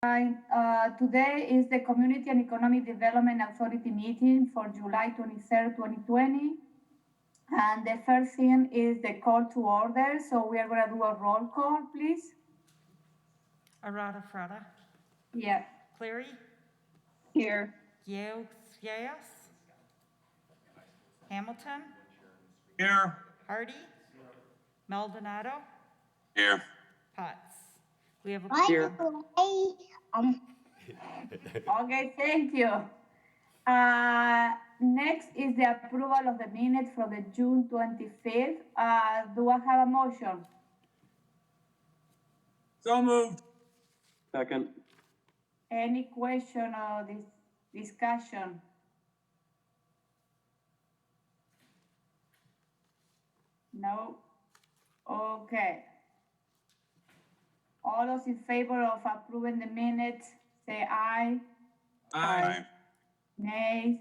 Today is the Community and Economic Development Authority meeting for July 23rd, 2020. And the first thing is the call to order. So we are going to do a roll call, please. Arata Frada. Yeah. Cleary. Here. Yes. Hamilton. Here. Hardy. Maldonado. Here. Potts. We have a Here. Okay, thank you. Next is the approval of the minutes from the June 25th. Do I have a motion? So moved. Second. Any question or discussion? No? Okay. All those in favor of approving the minutes, say aye. Aye. Nays?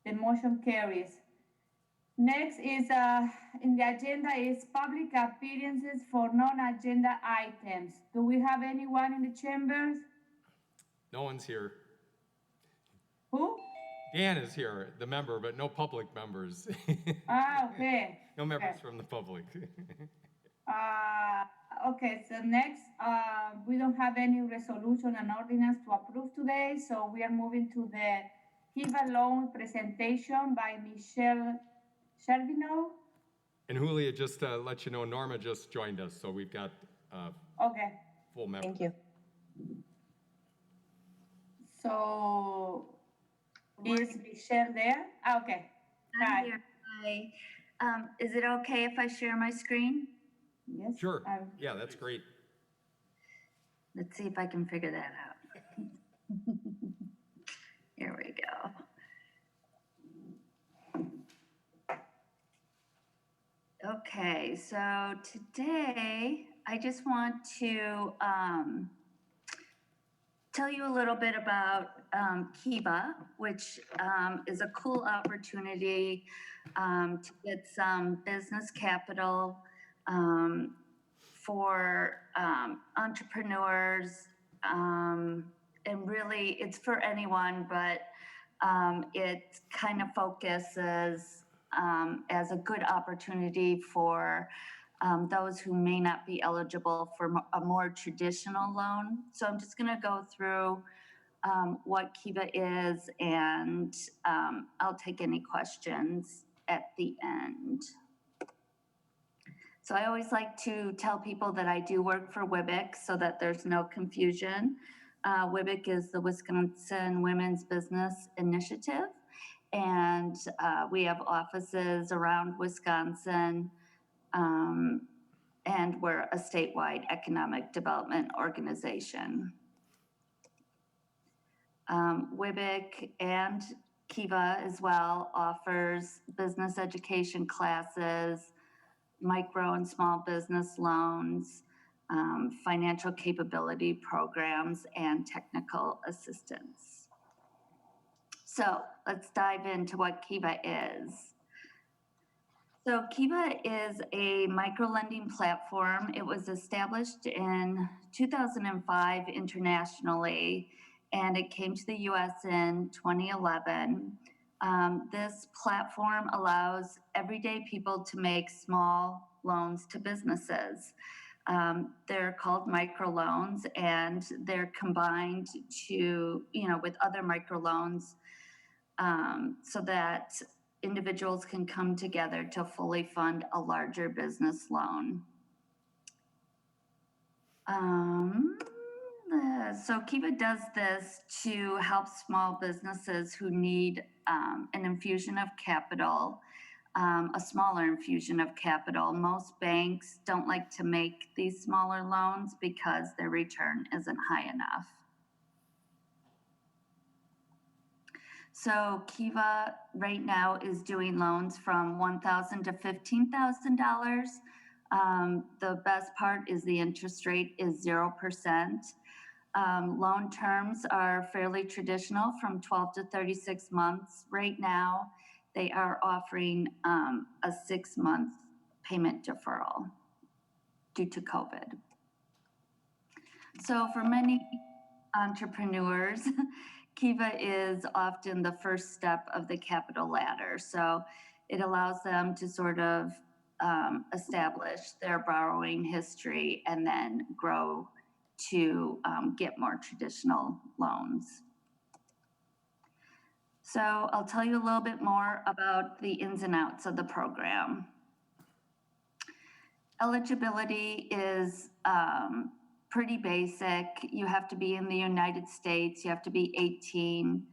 The motion carries. Next is, in the agenda is public appearances for non-agenda items. Do we have anyone in the chambers? No one's here. Who? Dan is here, the member, but no public members. Okay. No members Okay. from the public. Okay, so next, we don't have any resolution and ordinance to approve today, so we are moving to the Kiva loan presentation by Michelle Sherbino. And Julia, just to let you know, Norma just joined us, so we've got Okay, full member. Thank you. so is Michelle there? Okay. I'm Hi. here. Hi. Is it okay if I share my screen? Yes. Sure. Yeah, that's great. Let's see if I can figure that out. Here we go. Okay, so today I just want to tell you a little bit about Kiva, which is a cool opportunity to get some business capital for entrepreneurs. And really, it's for anyone, but it kind of focuses as a good opportunity for those who may not be eligible for a more traditional loan. So I'm just going to go through what Kiva is, and I'll take any questions at the end. So I always like to tell people that I do work for WIBIC so that there's no confusion. WIBIC is the Wisconsin Women's Business Initiative, and we have offices around Wisconsin, and we're a statewide economic development organization. WIBIC and Kiva as well offers business education classes, micro and small business loans, financial capability programs, and technical assistance. So let's dive into what Kiva is. So Kiva is a microlending platform. It was established in 2005 internationally, and it came to the US in 2011. This platform allows everyday people to make small loans to businesses. They're called microloans, and they're combined to, with other microloans, so that individuals can come together to fully fund a larger business loan. So Kiva does this to help small businesses who need an infusion of capital, a smaller infusion of capital. Most banks don't like to make these smaller loans because their return isn't high enough. So Kiva right now is doing loans from $1,000 to $15,000. The best part is the interest rate is 0%. Loan terms are fairly traditional, from 12 to 36 months. Right now, they are offering a 6-month payment deferral due to COVID. So for many entrepreneurs, Kiva is often the first step of the capital ladder. So it allows them to sort of establish their borrowing history and then grow to get more traditional loans. So I'll tell you a little bit more about the ins and outs of the program. Eligibility is pretty basic. You have to be in the United States. You have to be 18.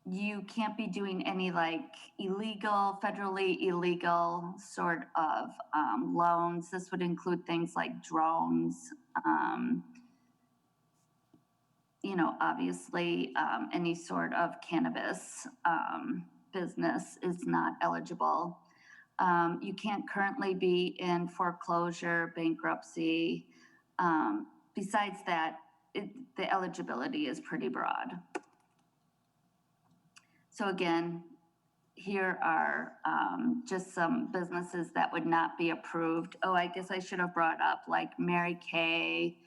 You can't be doing any like illegal, federally illegal sort of loans. This would include things like drones. Obviously, any sort of cannabis business is not eligible. You can't currently be in foreclosure, bankruptcy. Besides that, the eligibility is pretty broad. So again, here are just some businesses that would not be approved. Oh, I guess I should have brought up like Mary Kay,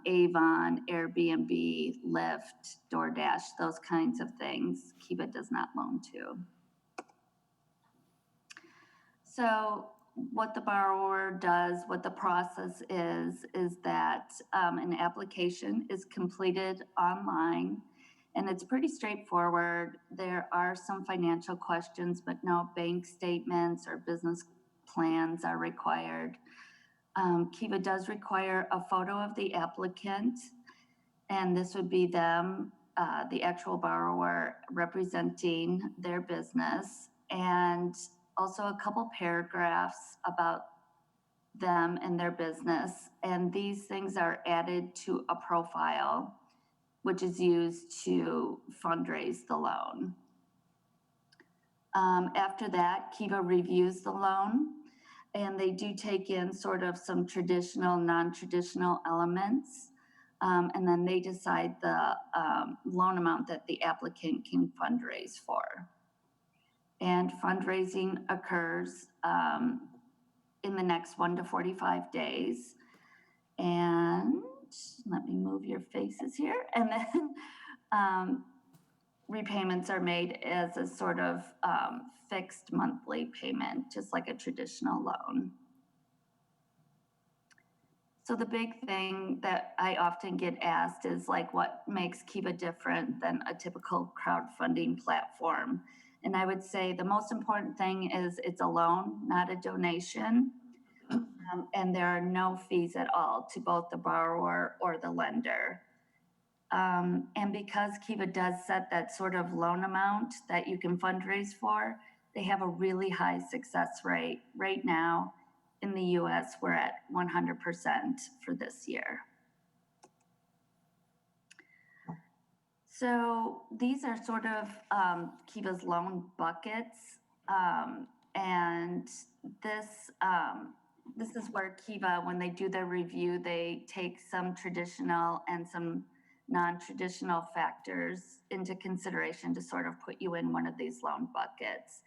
Avon, Airbnb, Lyft, DoorDash, those kinds of things. Kiva does not loan to. So what the borrower does, what the process is that an application is completed online, and it's pretty straightforward. There are some financial questions, but no bank statements or business plans are required. Kiva does require a photo of the applicant, and this would be them, the actual borrower representing their business, and also a couple paragraphs about them and their business. And these things are added to a profile, which is used to fundraise the loan. After that, Kiva reviews the loan, and they do take in sort of some traditional, non-traditional elements. And then they decide the loan amount that the applicant can fundraise for. And fundraising occurs in the next 1 to 45 days. And let me move your faces here. And then repayments are made as a sort of fixed monthly payment, just like a traditional loan. So the big thing that I often get asked is like, what makes Kiva different than a typical crowdfunding platform? And I would say the most important thing is it's a loan, not a donation. And there are no fees at all to both the borrower or the lender. And because Kiva does set that sort of loan amount that you can fundraise for, they have a really high success rate. Right now in the US, we're at 100% for this year. So these are sort of Kiva's loan buckets. And this is where Kiva, when they do their review, they take some traditional and some non-traditional factors into consideration to sort of put you in one of these loan buckets.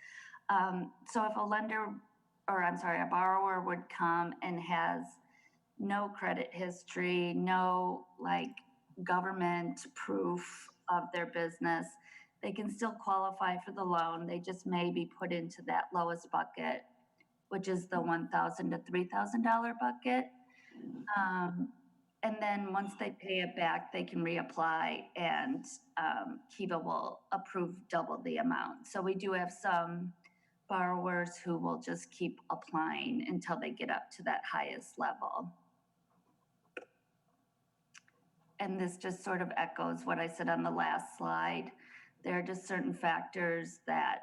So if a borrower would come and has no credit history, no like government proof of their business, they can still qualify for the loan. They just may be put into that lowest bucket, which is the $1,000 to $3,000 bucket. And then once they pay it back, they can reapply, and Kiva will approve double the amount. So we do have some borrowers who will just keep applying until they get up to that highest level. And this just sort of echoes what I said on the last slide. There are just certain factors that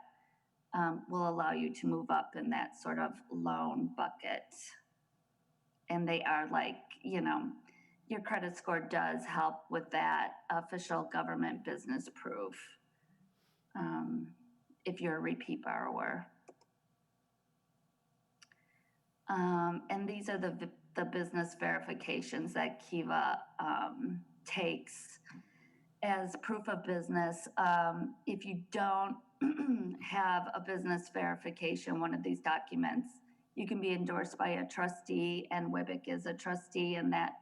will allow you to move up in that sort of loan bucket. And they are like, your credit score does help with that official government business proof if you're a repeat borrower. And these are the business verifications that Kiva takes as proof of business. If you don't have a business verification, one of these documents, you can be endorsed by a trustee, and WIBIC is a trustee, and that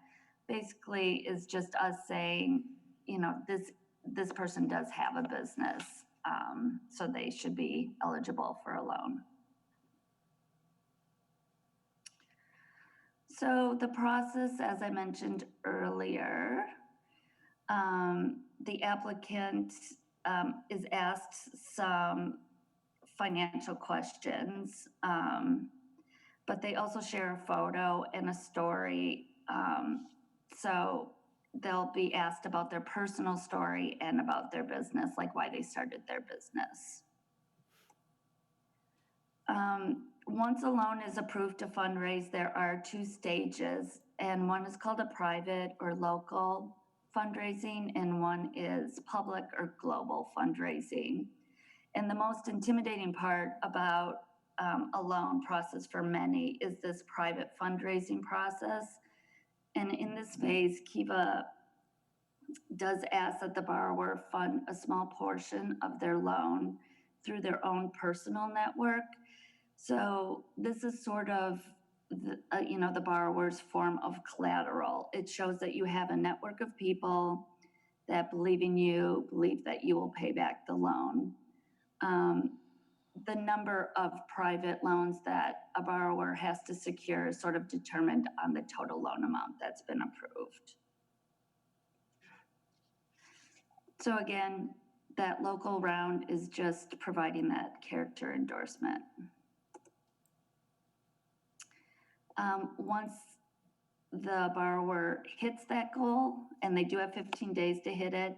basically is just us saying, you know, this person does have a business, so they should be eligible for a loan. So the process, as I mentioned earlier, the applicant is asked some financial questions, but they also share a photo and a story. So they'll be asked about their personal story and about their business, like why they started their business. Once a loan is approved to fundraise, there are 2 stages, and one is called a private or local fundraising, and one is public or global fundraising. And the most intimidating part about a loan process for many is this private fundraising process. And in this phase, Kiva does ask that the borrower fund a small portion of their loan through their own personal network. So this is sort of the borrower's form of collateral. It shows that you have a network of people that believe in you, believe that you will pay back the loan. The number of private loans that a borrower has to secure is sort of determined on the total loan amount that's been approved. So again, that local round is just providing that character endorsement. Once the borrower hits that goal, and they do have 15 days to hit it,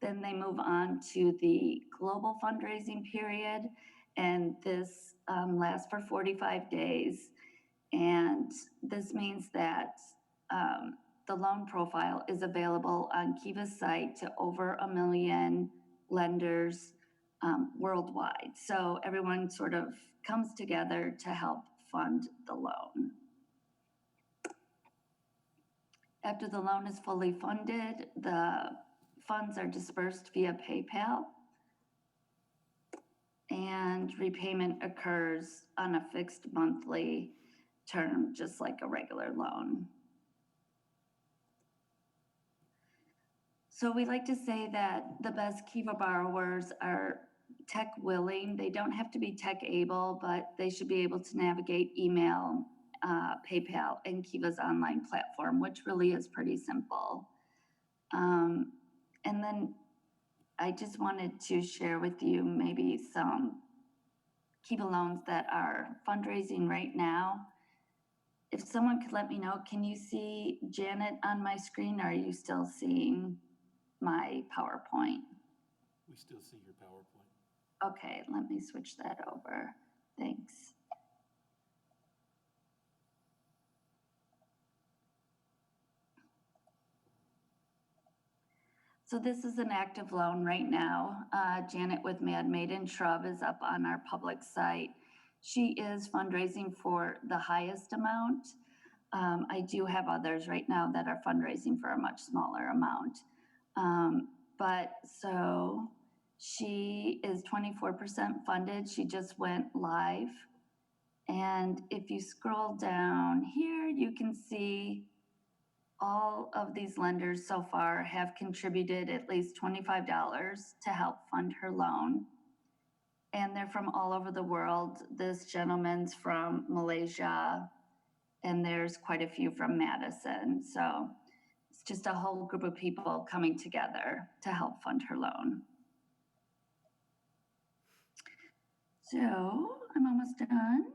then they move on to the global fundraising period, and this lasts for 45 days. And this means that the loan profile is available on Kiva's site to over 1 million lenders worldwide. So everyone sort of comes together to help fund the loan. After the loan is fully funded, the funds are dispersed via PayPal, and repayment occurs on a fixed monthly term, just like a regular loan. So we like to say that the best Kiva borrowers are tech willing. They don't have to be tech able, but they should be able to navigate email, PayPal, and Kiva's online platform, which really is pretty simple. And then I just wanted to share with you maybe some Kiva loans that are fundraising right now. If someone could let me know, can you see Janet on my screen? Or are you still seeing my PowerPoint? We still see your PowerPoint. Okay, let me switch that over. Thanks. So this is an active loan right now. Janet with Mad Maiden Shrub is up on our public site. She is fundraising for the highest amount. I do have others right now that are fundraising for a much smaller amount. But so she is 24% funded. She just went live. And if you scroll down here, you can see all of these lenders so far have contributed at least $25 to help fund her loan. And they're from all over the world. This gentleman's from Malaysia, and there's quite a few from Madison. So it's just a whole group of people coming together to help fund her loan. So I'm almost done.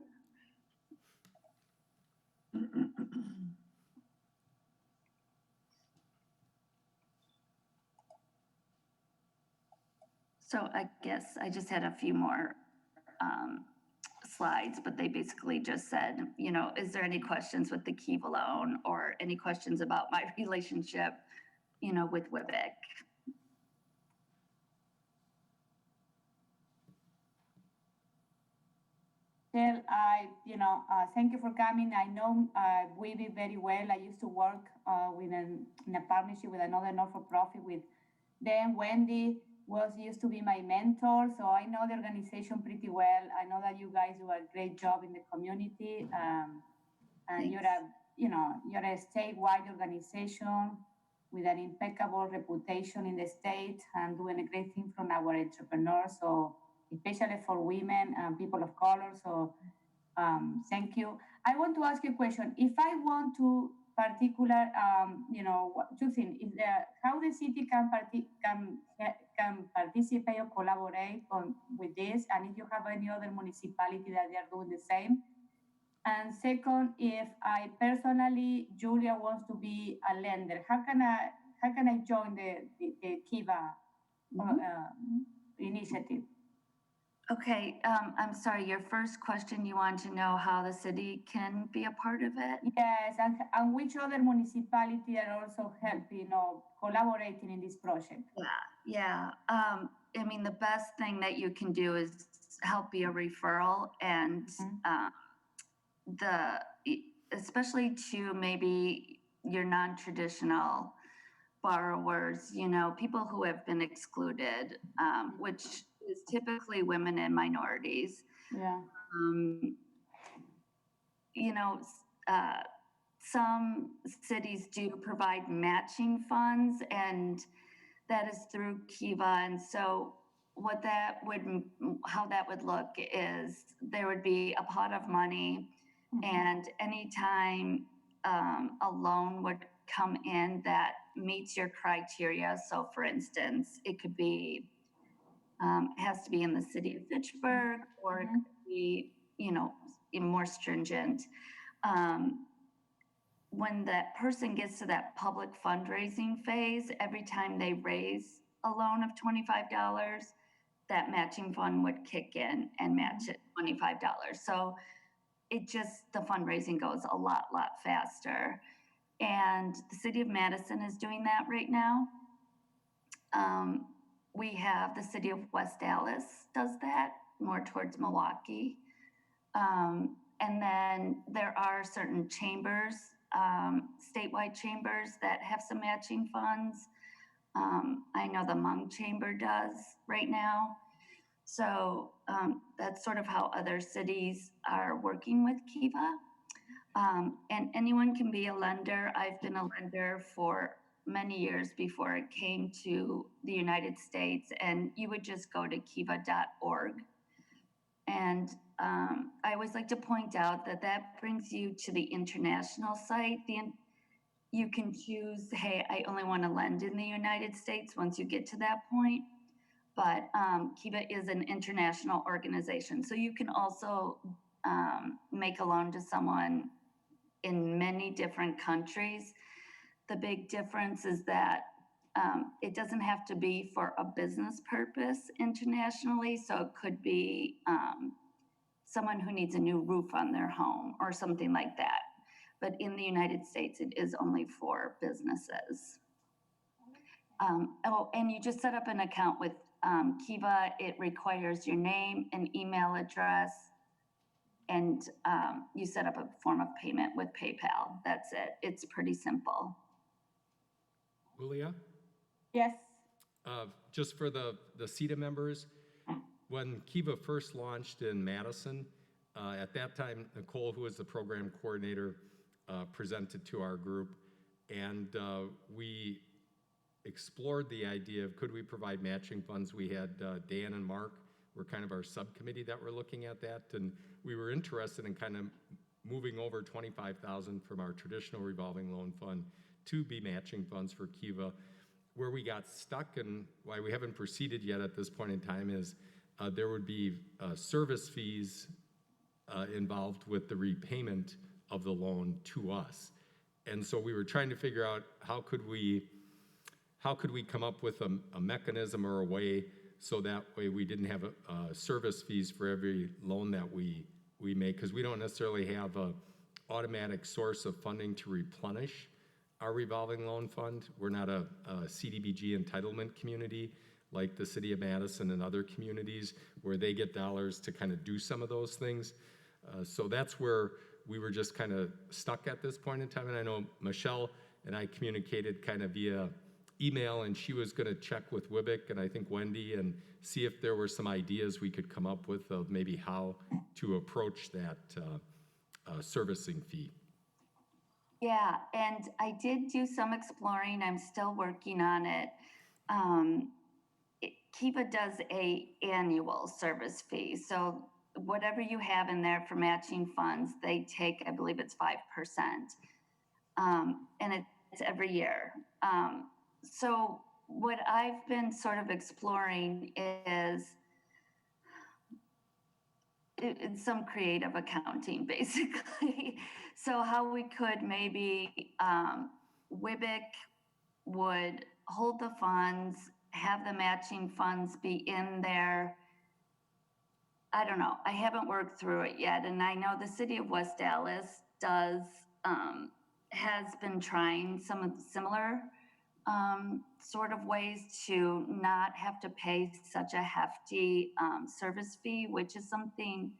So I guess I just had a few more slides, but they basically just said, you know, is there any questions with the Kiva loan or any questions about my relationship, you know, with WIBIC? Well, thank you for coming. I know WIBIC very well. I used to work in a partnership with another not-for-profit with them, Wendy, was used to be my mentor, so I know the organization pretty well. I know that you guys do a great job in the community, and you're a statewide organization with an impeccable reputation in the state and doing a great thing from our entrepreneurs. So especially for women and people of color. So thank you. I want to ask you a question. If I want to particular, two things: is how the city can participate or collaborate with this, and if you have any other municipality that they are doing the same. And second, if I personally, Julia wants to be a lender, how can I join the Kiva initiative? Okay, I'm sorry, your first question, you want to know how the city can be a part of it? Yes, and which other municipality are also helping or collaborating in this project? Yeah. I mean, the best thing that you can do is help be a referral, and especially to maybe your non-traditional borrowers, people who have been excluded, which is typically women and minorities. Yeah. Some cities do provide matching funds, and that is through Kiva. And so how that would look is there would be a pot of money, and anytime a loan would come in that meets your criteria. So for instance, it could be, has to be in the city of Fitchburg, or it could be, more stringent. When that person gets to that public fundraising phase, every time they raise a loan of $25, that matching fund would kick in and match it $25. So the fundraising goes a lot faster. And the city of Madison is doing that right now. We have the city of West Dallas does that, more towards Milwaukee. And then there are certain chambers, statewide chambers, that have some matching funds. I know the Hmong Chamber does right now. So that's sort of how other cities are working with Kiva. And anyone can be a lender. I've been a lender for many years before it came to the United States, and you would just go to kiva.org. And I always like to point out that brings you to the international site. You can choose, hey, I only want to lend in the United States once you get to that point. But Kiva is an international organization. So you can also make a loan to someone in many different countries. The big difference is that it doesn't have to be for a business purpose internationally. So it could be someone who needs a new roof on their home or something like that. But in the United States, it is only for businesses. And you just set up an account with Kiva. It requires your name and email address, and you set up a form of payment with PayPal. That's it. It's pretty simple. Julia? Yes. Just for the CETA members, when Kiva first launched in Madison, at that time, Nicole, who was the program coordinator, presented to our group, and we explored the idea of could we provide matching funds. We had Dan and Mark were kind of our subcommittee that were looking at that, and we were interested in kind of moving over $25,000 from our traditional revolving loan fund to be matching funds for Kiva. Where we got stuck and why we haven't proceeded yet at this point in time is there would be service fees involved with the repayment of the loan to us. And so we were trying to figure out how could we come up with a mechanism or a way so that way we didn't have service fees for every loan that we make, because we don't necessarily have a automatic source of funding to replenish our revolving loan fund. We're not a CDBG entitlement community like the city of Madison and other communities where they get dollars to kind of do some of those things. So that's where we were just kind of stuck at this point in time. And I know Michelle and I communicated kind of via email, and she was going to check with Wibick and I think Wendy and see if there were some ideas we could come up with of maybe how to approach that servicing fee. Yeah, and I did do some exploring. I'm still working on it. Kiva does a annual service fee. So whatever you have in there for matching funds, they take, I believe it's 5%. And it's every year. So what I've been sort of exploring is it's some creative accounting, basically. So how we could maybe, Wibick would hold the funds, have the matching funds be in there. I don't know. I haven't worked through it yet. And I know the city of West Dallas does, has been trying some of the similar sort of ways to not have to pay such a hefty service fee, which is something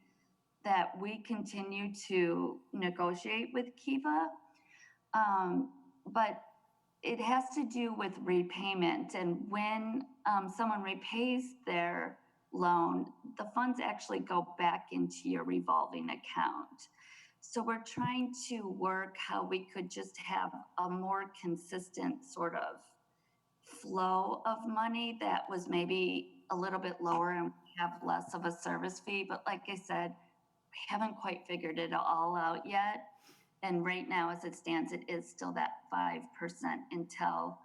that we continue to negotiate with Kiva. But it has to do with repayment. And when someone repays their loan, the funds actually go back into your revolving account. So we're trying to work how we could just have a more consistent sort of flow of money that was maybe a little bit lower and have less of a service fee. But like I said, we haven't quite figured it all out yet. And right now, as it stands, it is still that 5% until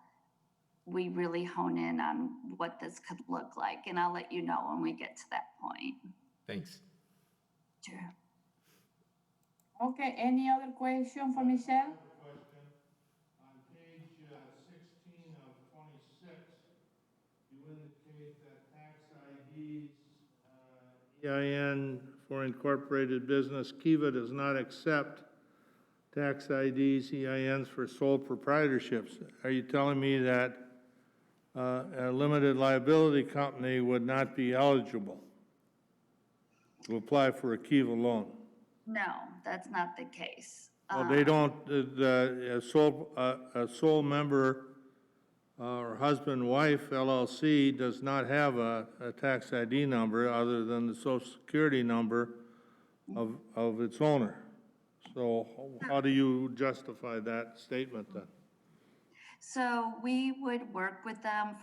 we really hone in on what this could look like. And I'll let you know when we get to that point. Thanks. Sure. Okay, any other question for Michelle? Question. On page 16 of 26, you indicate that tax IDs, EIN for incorporated business, Kiva does not accept tax IDs, EINs for sole proprietorships. Are you telling me that a limited liability company would not be eligible to apply for a Kiva loan? No, that's not the case. Well, they don't, a sole member or husband, wife LLC does not have a tax ID number other than the social security number of its owner. So how do you justify that statement then? So we would work with them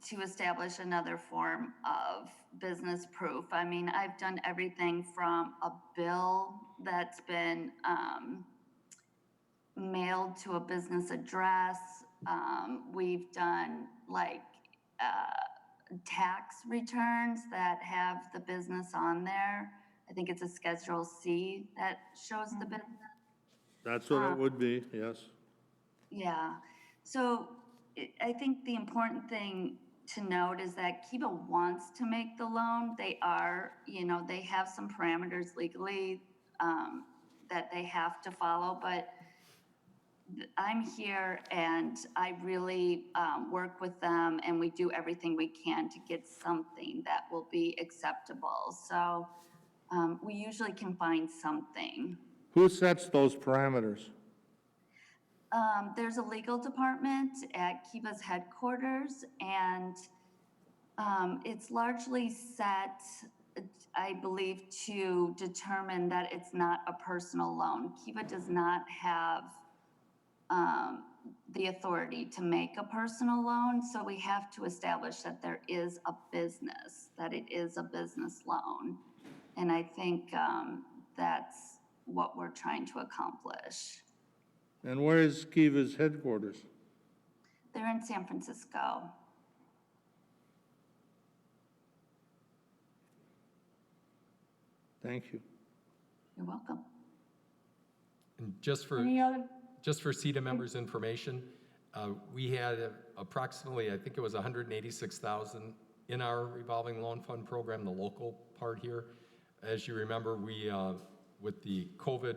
to establish another form of business proof. I mean, I've done everything from a bill that's been mailed to a business address. We've done like tax returns that have the business on there. I think it's a Schedule C that shows the business. That's what it would be, yes. Yeah. So I think the important thing to note is that Kiva wants to make the loan. They are, they have some parameters legally that they have to follow, but I'm here and I really work with them and we do everything we can to get something that will be acceptable. So we usually can find something. Who sets those parameters? There's a legal department at Kiva's headquarters, and it's largely set, I believe, to determine that it's not a personal loan. Kiva does not have the authority to make a personal loan, so we have to establish that there is a business, that it is a business loan. And I think that's what we're trying to accomplish. And where is Kiva's headquarters? They're in San Francisco. Thank you. You're welcome. And just for CETA members' information, we had approximately, I think it was 186,000 in our revolving loan fund program, the local part here. As you remember, we, with the COVID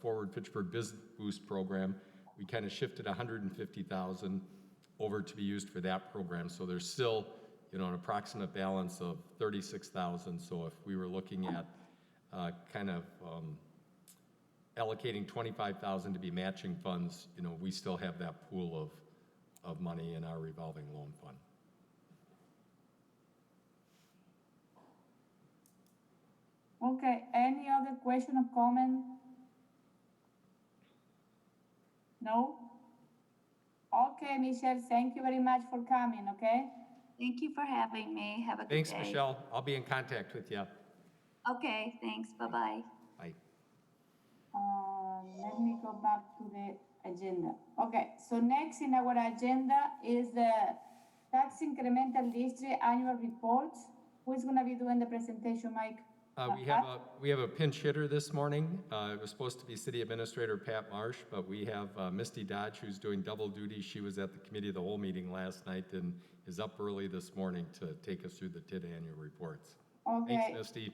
Forward Fitchburg Business Boost program, we kind of shifted 150,000 over to be used for that program. So there's still, an approximate balance of 36,000. So if we were looking at allocating 25,000 to be matching funds, we still have that pool of money in our revolving loan fund. Okay, any other question or comment? No? Okay, Michelle, thank you very much for coming, okay? Thank you for having me. Have a good Thanks, day. Michelle. I'll be in contact with you. Okay, thanks. Bye-bye. Bye. Let me go back to the agenda. Okay, so next in our agenda is the Tax Incremental District Annual Reports. Who's gonna be doing the presentation, Mike? We have a pinch hitter this morning. It was supposed to be City Administrator Pat Marsh, but we have Misty Dodge, who's doing double duty. She was at the Committee of the Whole meeting last night and is up early this morning to take us through the TID annual reports. Okay. Thanks, Misty.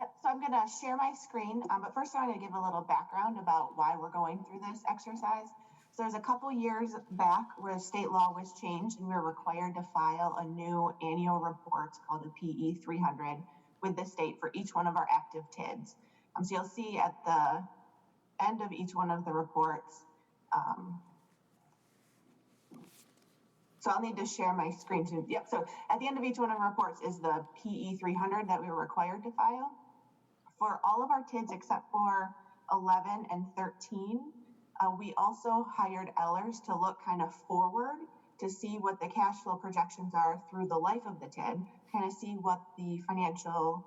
Yep, so I'm going to share my screen, but first I'm going to give a little background about why we're going through this exercise. So there's a couple years back where state law was changed and we were required to file a new annual report called a PE 300 with the state for each one of our active TIDs. So you'll see at the end of each one of the reports, so I'll need to share my screen too. Yep, so at the end of each one of our reports is the PE 300 that we were required to file. For all of our TIDs except for 11 and 13, we also hired Ellers to look kind of forward to see what the cash flow projections are through the life of the TID, kind of see what the financial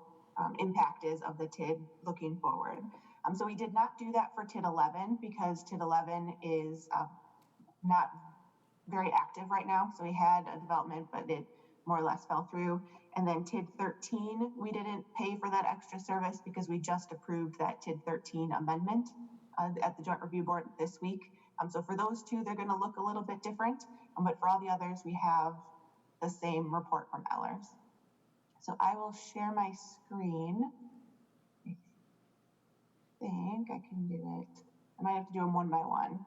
impact is of the TID looking forward. So we did not do that for TID 11 because TID 11 is not very active right now. So we had a development, but it more or less fell through. And then TID 13, we didn't pay for that extra service because we just approved that TID 13 amendment at the Joint Review Board this week. So for those two, they're going to look a little bit different. But for all the others, we have the same report from Ellers. So I will share my screen. I think I can do it. I might have to do them one by one.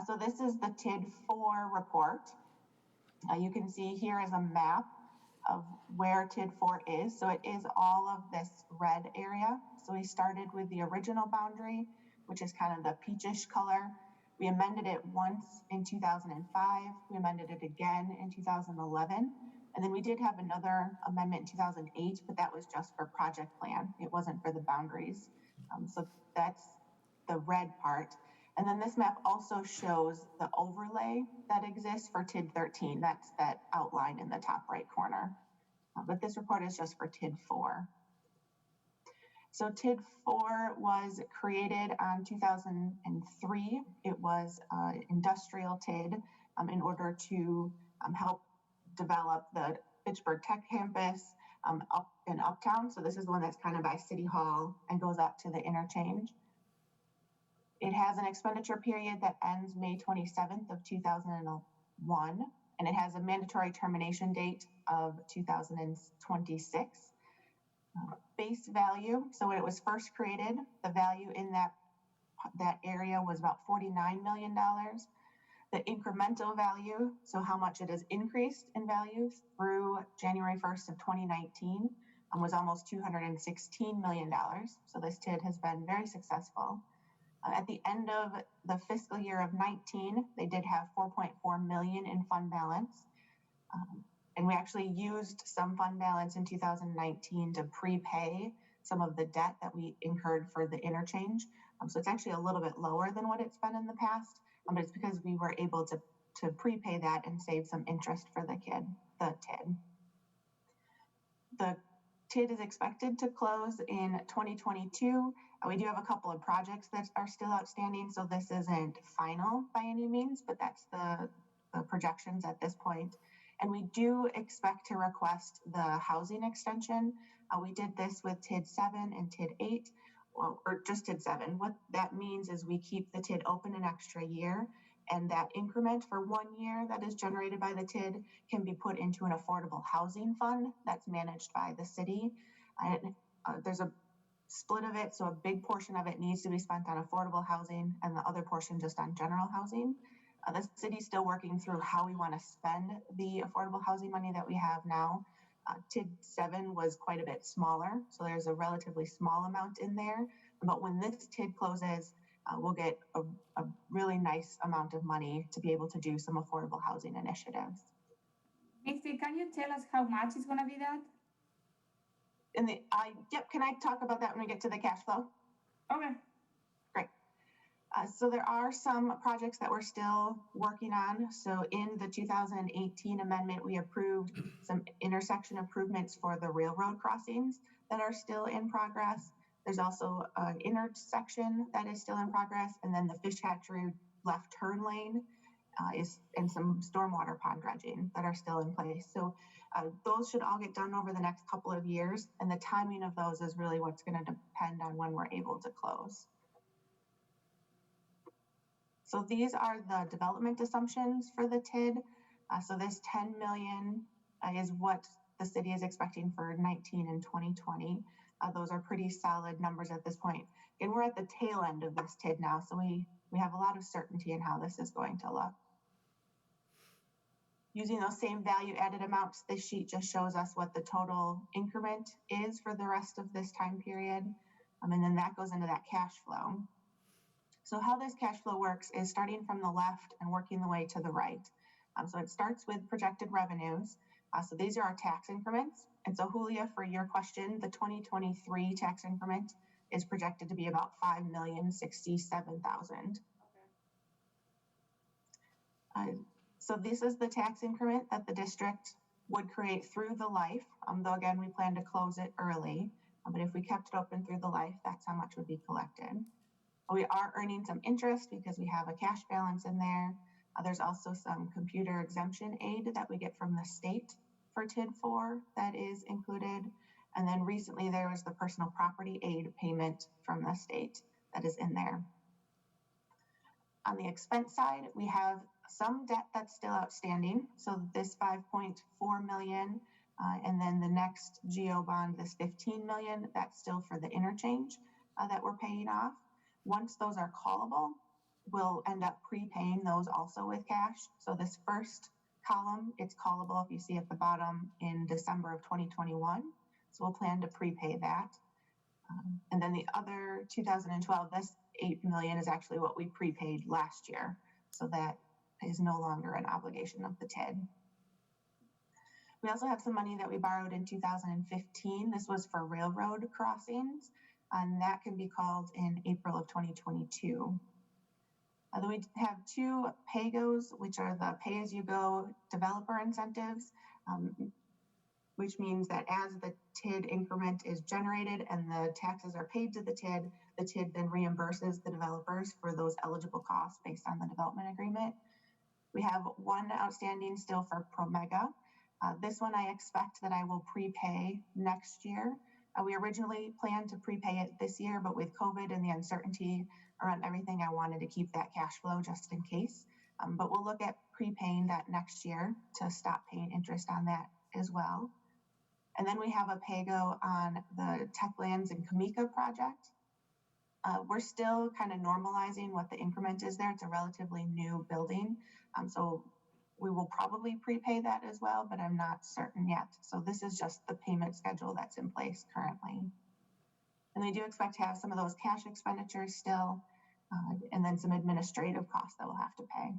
So this is the TID 4 report. You can see here is a map of where TID 4 is. So it is all of this red area. So we started with the original boundary, which is kind of the peachish color. We amended it once in 2005. We amended it again in 2011. And then we did have another amendment in 2008, but that was just for project plan. It wasn't for the boundaries. So that's the red part. And then this map also shows the overlay that exists for TID 13. That's that outline in the top right corner. But this report is just for TID 4. So TID 4 was created in 2003. It was industrial TID in order to help develop the Fitchburg Tech Campus up in Uptown. So this is the one that's kind of by City Hall and goes up to the interchange. It has an expenditure period that ends May 27th of 2001, and it has a mandatory termination date of 2026. Base value, so when it was first created, the value in that area was about $49 million. The incremental value, so how much it has increased in value through January 1st of 2019, was almost $216 million. So this TID has been very successful. At the end of the fiscal year of 19, they did have 4.4 million in fund balance. And we actually used some fund balance in 2019 to prepay some of the debt that we incurred for the interchange. So it's actually a little bit lower than what it's been in the past, but it's because we were able to prepay that and save some interest for the TID. The TID is expected to close in 2022. We do have a couple of projects that are still outstanding, so this isn't final by any means, but that's the projections at this point. And we do expect to request the housing extension. We did this with TID 7 and TID 8, or just TID 7. What that means is we keep the TID open an extra year, and that increment for 1 year that is generated by the TID can be put into an affordable housing fund that's managed by the city. And there's a split of it, so a big portion of it needs to be spent on affordable housing and the other portion just on general housing. The city's still working through how we want to spend the affordable housing money that we have now. TID 7 was quite a bit smaller, so there's a relatively small amount in there. But when this TID closes, we'll get a really nice amount of money to be able to do some affordable housing initiatives. Misty, can you tell us how much is gonna be that? Yep, can I talk about that when we get to the cash flow? Okay. Great. So there are some projects that we're still working on. So in the 2018 amendment, we approved some intersection improvements for the railroad crossings that are still in progress. There's also an intersection that is still in progress, and then the fish hatchery left turn lane and some stormwater pond dredging that are still in place. So those should all get done over the next couple of years, and the timing of those is really what's going to depend on when we're able to close. So these are the development assumptions for the TID. So this 10 million is what the city is expecting for 19 and 2020. Those are pretty solid numbers at this point. And we're at the tail end of this TID now, so we have a lot of certainty in how this is going to look. Using those same value added amounts, this sheet just shows us what the total increment is for the rest of this time period. And then that goes into that cash flow. So how this cash flow works is starting from the left and working the way to the right. So it starts with projected revenues. So these are our tax increments. And so Julia, for your question, the 2023 tax increment is projected to be about $5,067,000. So this is the tax increment that the district would create through the life. Though again, we plan to close it early. But if we kept it open through the life, that's how much would be collected. We are earning some interest because we have a cash balance in there. There's also some computer exemption aid that we get from the state for TID 4 that is included. And then recently there was the personal property aid payment from the state that is in there. On the expense side, we have some debt that's still outstanding. So this 5.4 million, and then the next GO bond, this 15 million, that's still for the interchange that we're paying off. Once those are callable, we'll end up prepaying those also with cash. So this first column, it's callable, if you see at the bottom, in December of 2021. So we'll plan to prepay that. And then the other 2012, this 8 million is actually what we prepaid last year. So that is no longer an obligation of the TID. We also have some money that we borrowed in 2015. This was for railroad crossings, and that can be called in April of 2022. Then we have two PAYGOs, which are the pay-as-you-go developer incentives, which means that as the TID increment is generated and the taxes are paid to the TID then reimburses the developers for those eligible costs based on the development agreement. We have one outstanding still for Promega. This one I expect that I will prepay next year. We originally planned to prepay it this year, but with COVID and the uncertainty around everything, I wanted to keep that cash flow just in case. But we'll look at prepaying that next year to stop paying interest on that as well. And then we have a PAYGO on the Techlands and Kamika project. We're still kind of normalizing what the increment is there. It's a relatively new building. So we will probably prepay that as well, but I'm not certain yet. So this is just the payment schedule that's in place currently. And we do expect to have some of those cash expenditures still, and then some administrative costs that we'll have to pay.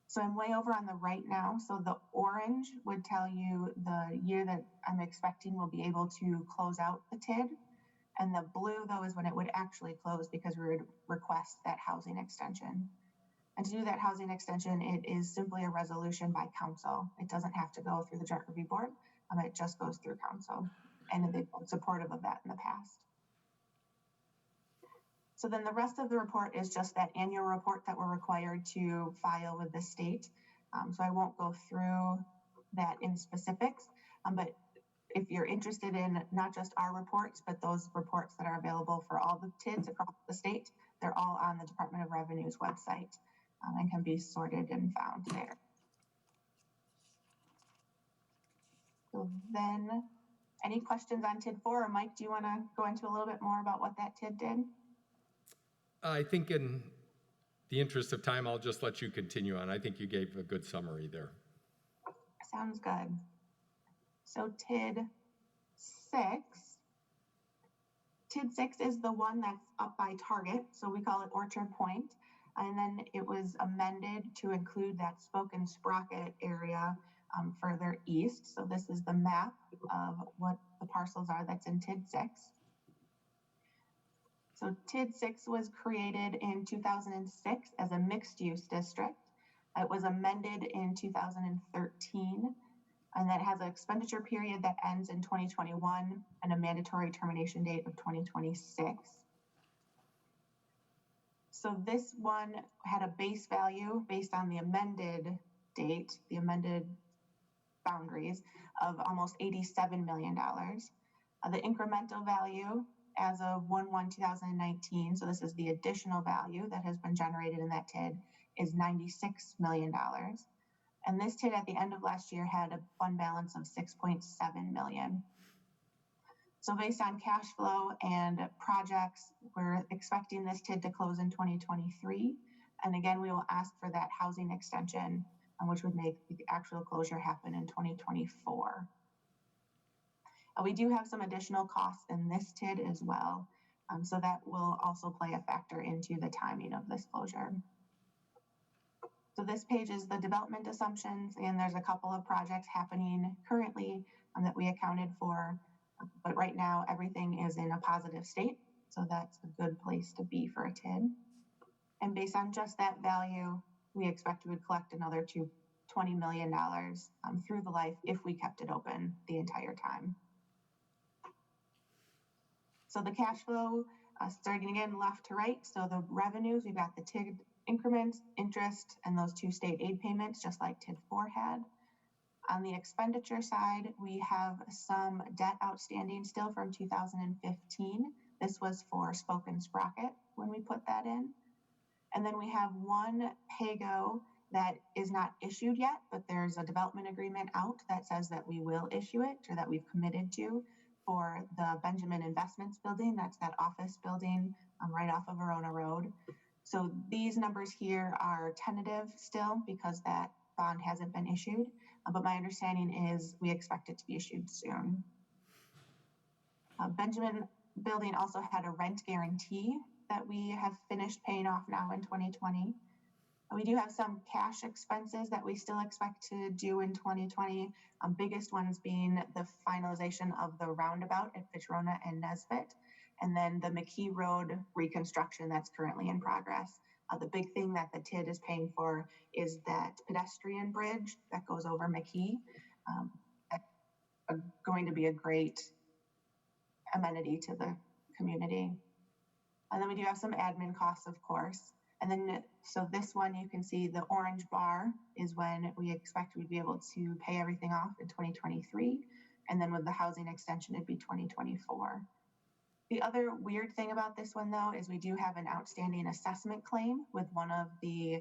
So I'm way over on the right now. So the orange would tell you the year that I'm expecting we'll be able to close out the TID. And the blue, though, is when it would actually close because we would request that housing extension. And to do that housing extension, it is simply a resolution by council. It doesn't have to go through the Joint Review Board. It just goes through council. And they've been supportive of that in the past. So then the rest of the report is just that annual report that we're required to file with the state. So I won't go through that in specifics, but if you're interested in not just our reports, but those reports that are available for all the TIDs across the state, they're all on the Department of Revenue's website and can be sorted and found there. So then, any questions on TID 4? Or Mike, do you want to go into a little bit more about what that TID did? I think in the interest of time, I'll just let you continue on. I think you gave a good summary there. Sounds good. So TID 6 TID 6 is the one that's up by Target, so we call it Orchard Point. And then it was amended to include that Spoken Sprocket area further east. So this is the map of what the parcels are that's in TID 6. So TID 6 was created in 2006 as a mixed-use district. It was amended in 2013, and that has an expenditure period that ends in 2021 and a mandatory termination date of 2026. So this one had a base value based on the amended date, the amended boundaries of almost $87 million. The incremental value as of 1/1/2019, so this is the additional value that has been generated in that TID, is $96 million. And this TID at the end of last year had a fund balance of $6.7 million. So based on cash flow and projects, we're expecting this TID to close in 2023. And again, we will ask for that housing extension, which would make the actual closure happen in 2024. We do have some additional costs in this TID as well. So that will also play a factor into the timing of this closure. So this page is the development assumptions, and there's a couple of projects happening currently that we accounted for. But right now, everything is in a positive state. So that's a good place to be for a TID. And based on just that value, we expect we would collect another $20 million through the life if we kept it open the entire time. So the cash flow, starting again left to right. So the revenues, we've got the TID increments, interest, and those 2 state aid payments, just like TID 4 had. On the expenditure side, we have some debt outstanding still from 2015. This was for Spoken Sprocket when we put that in. And then we have one PAYGO that is not issued yet, but there's a development agreement out that says that we will issue it, or that we've committed to, for the Benjamin Investments building. That's that office building right off of Verona Road. So these numbers here are tentative still because that bond hasn't been issued. But my understanding is we expect it to be issued soon. Benjamin building also had a rent guarantee that we have finished paying off now in 2020. We do have some cash expenses that we still expect to do in 2020. Biggest ones being the finalization of the roundabout at Fitchburg and Nesbitt, and then the McKee Road reconstruction that's currently in progress. The big thing that the TID is paying for is that pedestrian bridge that goes over McKee. That's going to be a great amenity to the community. And then we do have some admin costs, of course. And then, so this one, you can see the orange bar is when we expect we'd be able to pay everything off in 2023. And then with the housing extension, it'd be 2024. The other weird thing about this one, though, is we do have an outstanding assessment claim with one of the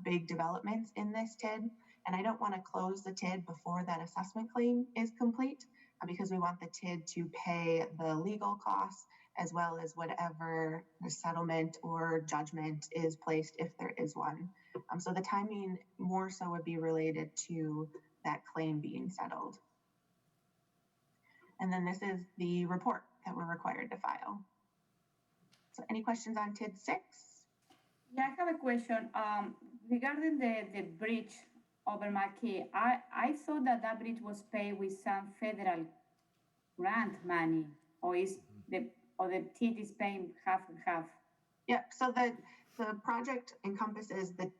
big developments in this TID. And I don't want to close the TID before that assessment claim is complete because we want the TID to pay the legal costs as well as whatever the settlement or judgment is placed if there is one. So the timing more so would be related to that claim being settled. And then this is the report that we're required to file. So any questions on TID 6? Yeah, I have a question. Regarding the bridge over McKee, I thought that bridge was paid with some federal grant money, or the TID is paying half and half? Yeah, so the project encompasses the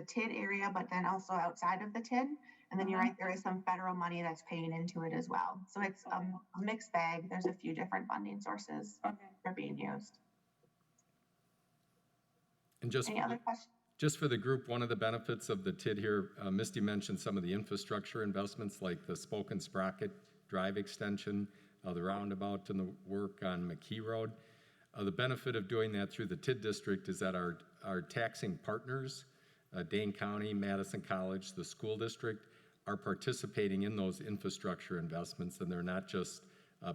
TID area, but then also outside of the TID. And then you're right, there is some federal money that's paying into it as well. So it's a mixed bag. There's a few different funding sources that are being used. And Any other questions? Just for the group, one of the benefits of the TID here, Misty mentioned some of the infrastructure investments like the Spoken Sprocket Drive extension, the roundabout and the work on McKee Road. The benefit of doing that through the TID district is that our taxing partners, Dane County, Madison College, the school district, are participating in those infrastructure investments, and they're not just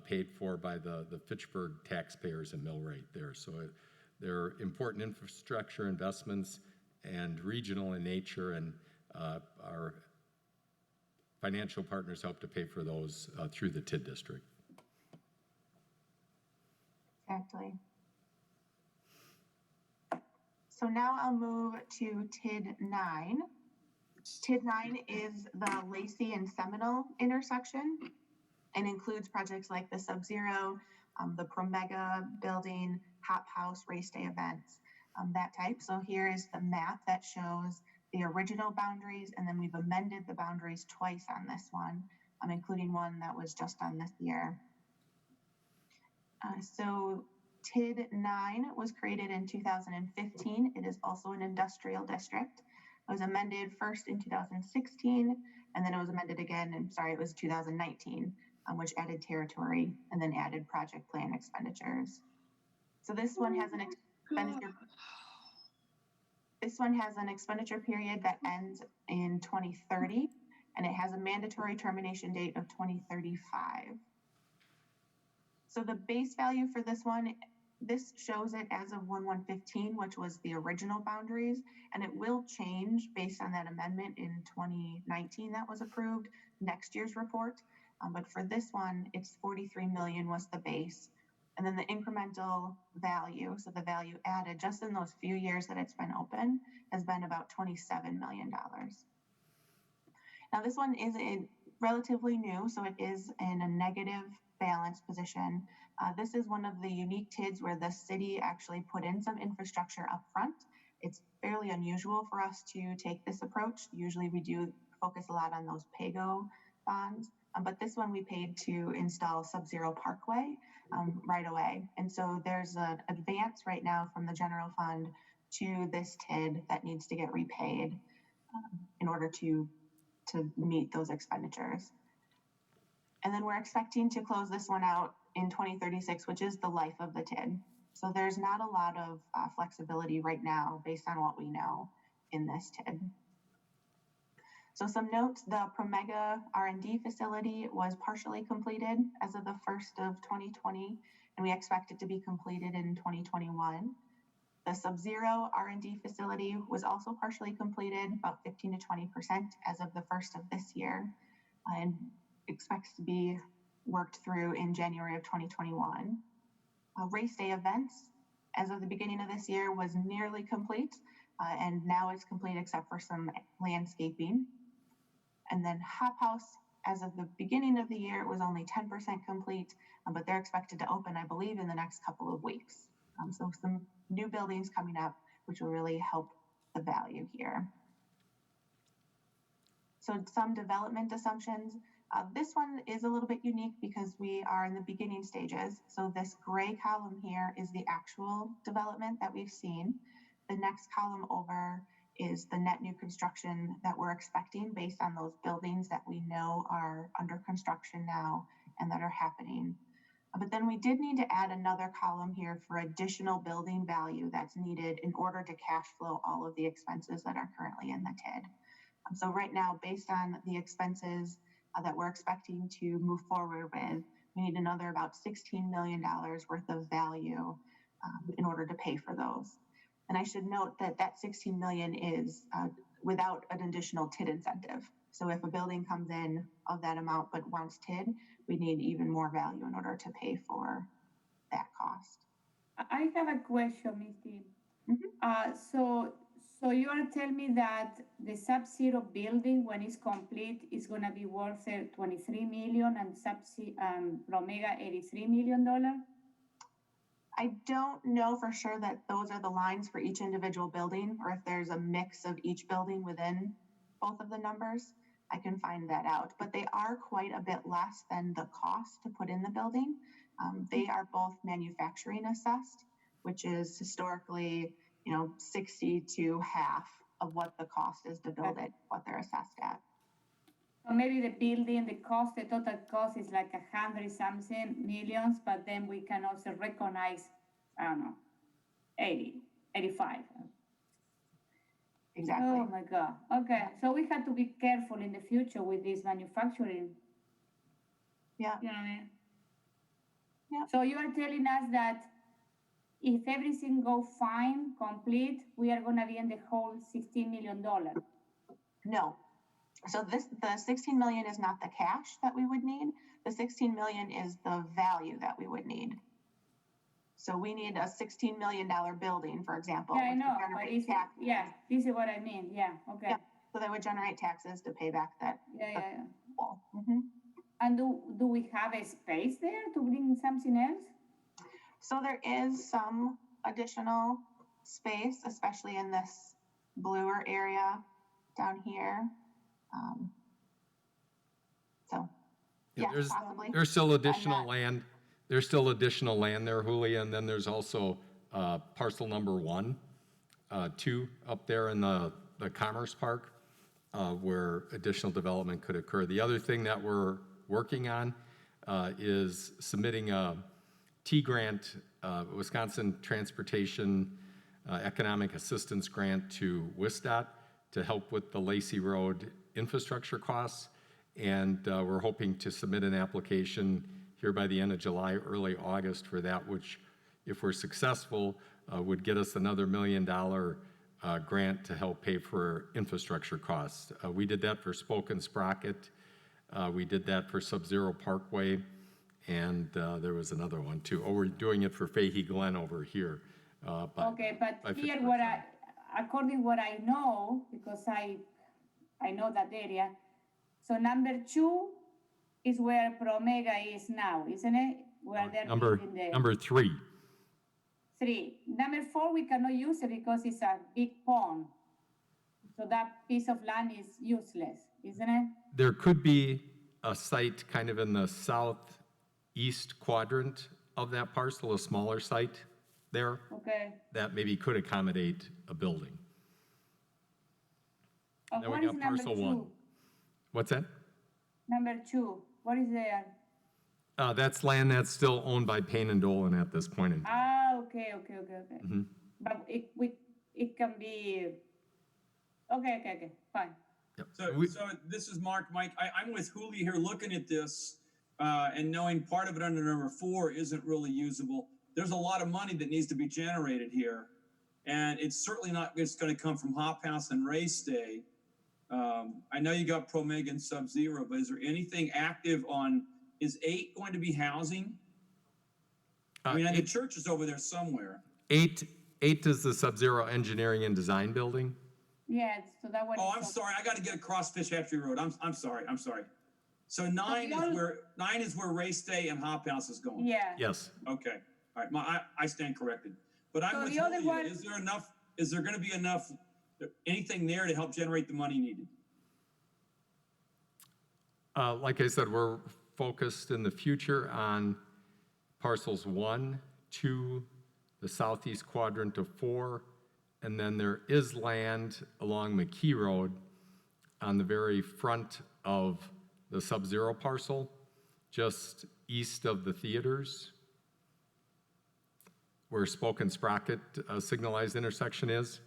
paid for by the Fitchburg taxpayers and mill rate there. So they're important infrastructure investments and regional in nature, and our financial partners help to pay for those through the TID district. Okay. exactly. So now I'll move to TID 9. TID 9 is the Lacey and Seminole intersection and includes projects like the Sub-Zero, the Promega building, Hop House, race day events, that type. So here is the map that shows the original boundaries, and then we've amended the boundaries twice on this one, including one that was just on this year. So TID 9 was created in 2015. It is also an industrial district. It was amended first in 2016, and then it was amended again, it was 2019, which added territory and then added project plan expenditures. So this one has an expenditure. This one has an expenditure period that ends in 2030, and it has a mandatory termination date of 2035. So the base value for this one, this shows it as of 1/1/15, which was the original boundaries, and it will change based on that amendment in 2019 that was approved, next year's report. But for this one, it's 43 million was the base. And then the incremental value, so the value added just in those few years that it's been open, has been about $27 million. Now this one is relatively new, so it is in a negative balance position. This is one of the unique TIDs where the city actually put in some infrastructure up front. It's fairly unusual for us to take this approach. Usually we do focus a lot on those PAYGO bonds, but this one we paid to install Sub-Zero Parkway right away. And so there's an advance right now from the general fund to this TID that needs to get repaid in order to meet those expenditures. And then we're expecting to close this one out in 2036, which is the life of the TID. So there's not a lot of flexibility right now based on what we know in this TID. So some notes, the Promega R&D facility was partially completed as of the 1st of 2020, and we expect it to be completed in 2021. The Sub-Zero R&D facility was also partially completed, about 15 to 20% as of the 1st of this year, and expects to be worked through in January of 2021. Race day events, as of the beginning of this year, was nearly complete, and now it's complete except for some landscaping. And then Hop House, as of the beginning of the year, it was only 10% complete, but they're expected to open, I believe, in the next couple of weeks. So some new buildings coming up, which will really help the value here. So some development assumptions. This one is a little bit unique because we are in the beginning stages. So this gray column here is the actual development that we've seen. The next column over is the net new construction that we're expecting based on those buildings that we know are under construction now and that are happening. But then we did need to add another column here for additional building value that's needed in order to cash flow all of the expenses that are currently in the TID. So right now, based on the expenses that we're expecting to move forward with, we need another about $16 million worth of value in order to pay for those. And I should note that that 16 million is without an additional TID incentive. So if a building comes in of that amount but wants TID, we need even more value in order to pay for that cost. I have a question, Misty. So you are telling me that the Sub-Zero building, when it's complete, is going to be worth $23 million and Promega $83 million? I don't know for sure that those are the lines for each individual building, or if there's a mix of each building within both of the numbers. I can find that out, but they are quite a bit less than the cost to put in the building. They are both manufacturing assessed, which is historically, 60 to half of what the cost is to build it, what they're assessed at. So maybe the building, the total cost is like 100-something millions, but then we can also recognize, 80, 85. Exactly. Oh my God. Okay. So we have to be careful in the future with this manufacturing. Yeah. You know what I mean? Yeah. So you are telling us that if everything goes fine, complete, we are going to be in the whole $16 million. No. So the 16 million is not the cash that we would need. The 16 million is the value that we would need. So we need a $16 million building, for example. Yeah, I which would know, but generate it's, taxes. yeah, this is what I mean, yeah, okay. Yep. So that would generate taxes to pay back that Yeah. wall. Mhm. And do we have a space there to bring something else? So there is some additional space, especially in this bluer area down here. So, Yeah, yeah, there's- possibly. There's still additional not- land, there's still additional land there, Julia, and then there's also parcel number 1, 2 up there in the Commerce Park, where additional development could occur. The other thing that we're working on is submitting a T-grant, Wisconsin Transportation Economic Assistance Grant to WISDOT to help with the Lacey Road infrastructure costs. And we're hoping to submit an application here by the end of July, early August for that, which, if we're successful, would get us another $1 million grant to help pay for infrastructure costs. We did that for Spoke and Sprocket. We did that for Sub-Zero Parkway, and there was another one too. Oh, we're doing it for Fahey Glen over here. Okay, but by here Fitchburg Farm. according what I know, because I know that area. So number 2 is where Promega is now, isn't it? Where they're building the Number 3. 3. Number 4, we cannot use it because it's a big pond. So that piece of land is useless, isn't it? There could be a site kind of in the southeast quadrant of that parcel, a smaller site there, Okay. that maybe could accommodate a building. Then we What is got number parcel 2? 1. What's that? Number 2, what is there? That's land that's still owned by Payne and Dolan at this point in time. Ah, okay. Mhm. But it can be, okay, fine. So, We- so this is Mark, Mike. I'm with Huli here looking at this, and knowing part of it under number 4 isn't really usable. There's a lot of money that needs to be generated here. And it's certainly not just going to come from Hop House and Race Day. I know you got Promega and Sub-Zero, but is there anything active on, is 8 going to be housing? I mean, the church is over there somewhere. 8 is the Sub-Zero Engineering and Design Building. Yeah, so that one. Oh, I'm sorry. I got to get across Fish Hatchery Road. I'm sorry. So 9 is where Race Day and Hop House is going. Yeah. Yes. Okay. All right. I stand corrected. But I'm So with the other Julia. one- Is there going to be enough, anything there to help generate the money needed? Like I said, we're focused in the future on parcels 1, 2, the southeast quadrant of 4, and then there is land along McKee Road on the very front of the Sub-Zero parcel, just east of the theaters, where Spoke and Sprocket signalized intersection is.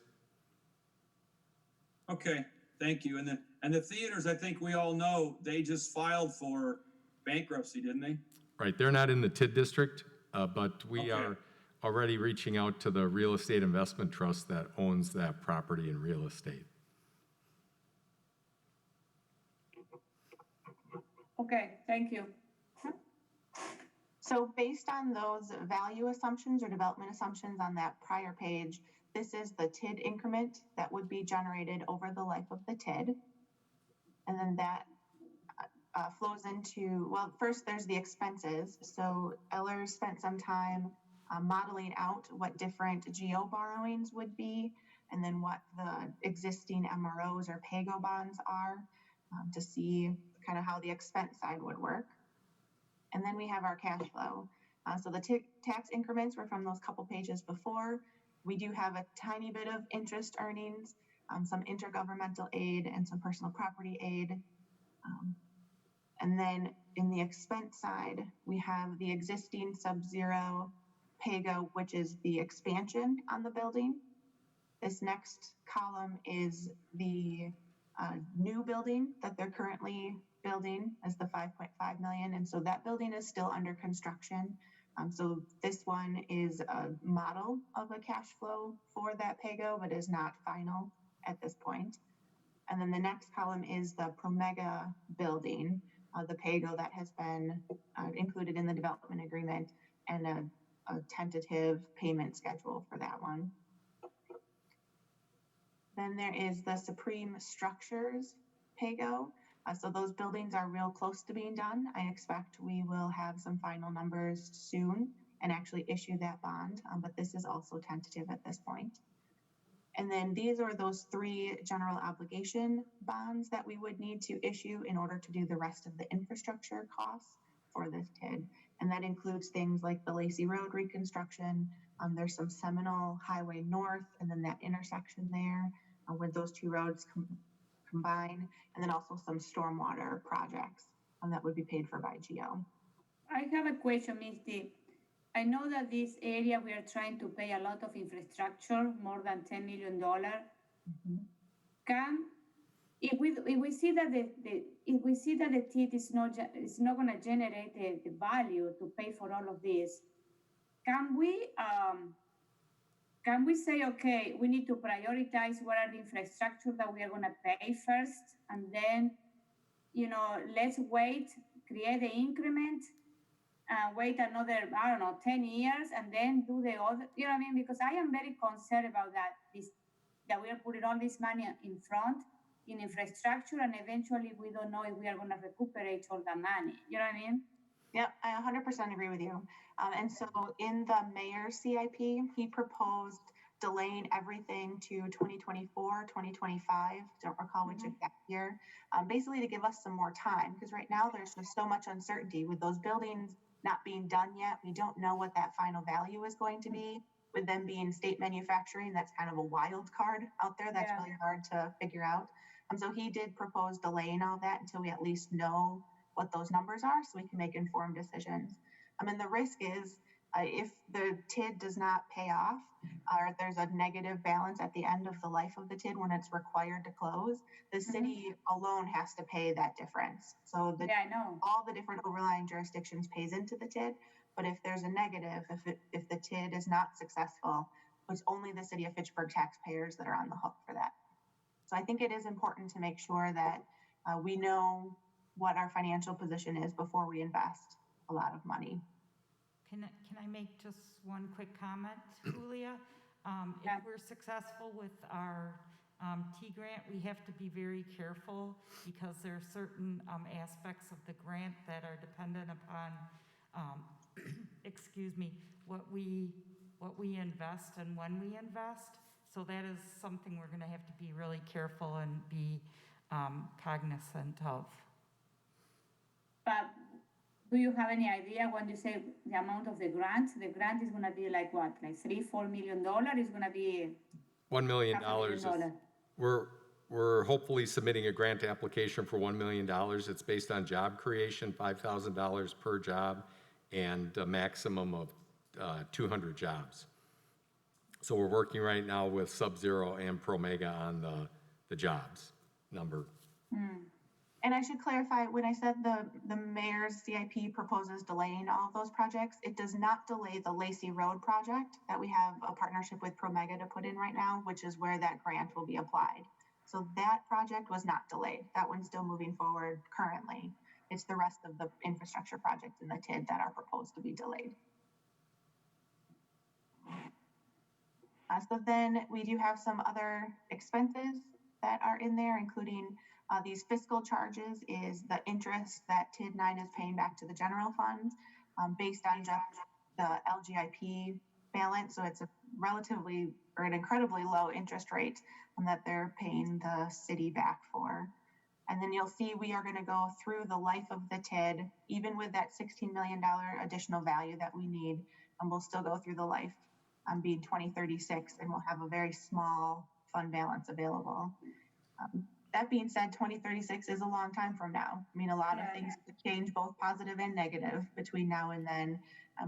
Okay, thank you. And the theaters, I think we all know, they just filed for bankruptcy, didn't they? Right, they're not in the TID district, but we Okay. are already reaching out to the real estate investment trust that owns that property and real estate. Okay, thank you. So based on those value assumptions or development assumptions on that prior page, this is the TID increment that would be generated over the life of the TID. And then that flows into, well, first there's the expenses. So Eller spent some time modeling out what different GO borrowings would be, and then what the existing MROs or PAYGO bonds are, to see kind of how the expense side would work. And then we have our cash flow. So the tax increments were from those couple pages before. We do have a tiny bit of interest earnings, some intergovernmental aid, and some personal property aid. And then in the expense side, we have the existing Sub-Zero PAYGO, which is the expansion on the building. This next column is the new building that they're currently building as the 5.5 million. And so that building is still under construction. So this one is a model of a cash flow for that PAYGO, but is not final at this point. And then the next column is the Promega building, the PAYGO that has been included in the development agreement, and a tentative payment schedule for that one. Then there is the Supreme Structures PAYGO. So those buildings are real close to being done. I expect we will have some final numbers soon and actually issue that bond, but this is also tentative at this point. And then these are those 3 general obligation bonds that we would need to issue in order to do the rest of the infrastructure costs for this TID. And that includes things like the Lacey Road reconstruction. There's some Seminole Highway North, and then that intersection there where those 2 roads combine, and then also some stormwater projects that would be paid for by GO. I have a question, Misty. I know that this area we are trying to pay a lot of infrastructure, more than $10 million. If we see that the TID is not going to generate the value to pay for all of this, can we say, okay, we need to prioritize what are the infrastructure that we are going to pay first, and then, let's wait, create the increment, and wait another, 10 years, and then do the other, you know what I mean? Because I am very concerned about that we are putting all this money in front in infrastructure, and eventually we don't know if we are going to recuperate all the money. You know what I mean? Yeah, I 100% agree with you. And so in the mayor's CIP, he proposed delaying everything to 2024, 2025, don't recall which exact year, basically to give us some more time. Because right now there's just so much uncertainty with those buildings not being done yet. We don't know what that final value is going to be. With them being state manufacturing, that's kind of a wild card out there. That's really hard to figure out. So he did propose delaying all that until we at least know what those numbers are so we can make informed decisions. And the risk is if the TID does not pay off, or there's a negative balance at the end of the life of the TID when it's required to close, the city alone has to pay that difference. So I know. All the different overlying jurisdictions pays into the TID, but if there's a negative, if the TID is not successful, it's only the city of Fitchburg taxpayers that are on the hook for that. So I think it is important to make sure that we know what our financial position is before we invest a lot of money. Can I make just one quick comment, Julia? If we're successful with our T grant, we have to be very careful because there are certain aspects of the grant that are dependent upon, what we invest and when we invest. So that is something we're going to have to be really careful and be cognizant of. But do you have any idea when you say the amount of the grant? The grant is going to be like what, like $3-4 million? It's going to be $1 million. $500,000. We're hopefully submitting a grant application for $1 million. It's based on job creation, $5,000 per job, and a maximum of 200 jobs. So we're working right now with Sub-Zero and Promega on the jobs number. And I should clarify, when I said the mayor's CIP proposes delaying all of those projects, it does not delay the Lacey Road project that we have a partnership with Promega to put in right now, which is where that grant will be applied. So that project was not delayed. That one's still moving forward currently. It's the rest of the infrastructure projects in the TID that are proposed to be delayed. So then we do have some other expenses that are in there, including these fiscal charges is the interest that TID 9 is paying back to the general fund based on just the LGIP balance. So it's a relatively or an incredibly low interest rate that they're paying the city back for. And then you'll see we are going to go through the life of the TID, even with that $16 million additional value that we need, and we'll still go through the life being 2036, and we'll have a very small fund balance available. That being said, 2036 is a long time from now. I mean, a lot of things could change, both positive and negative, between now and then.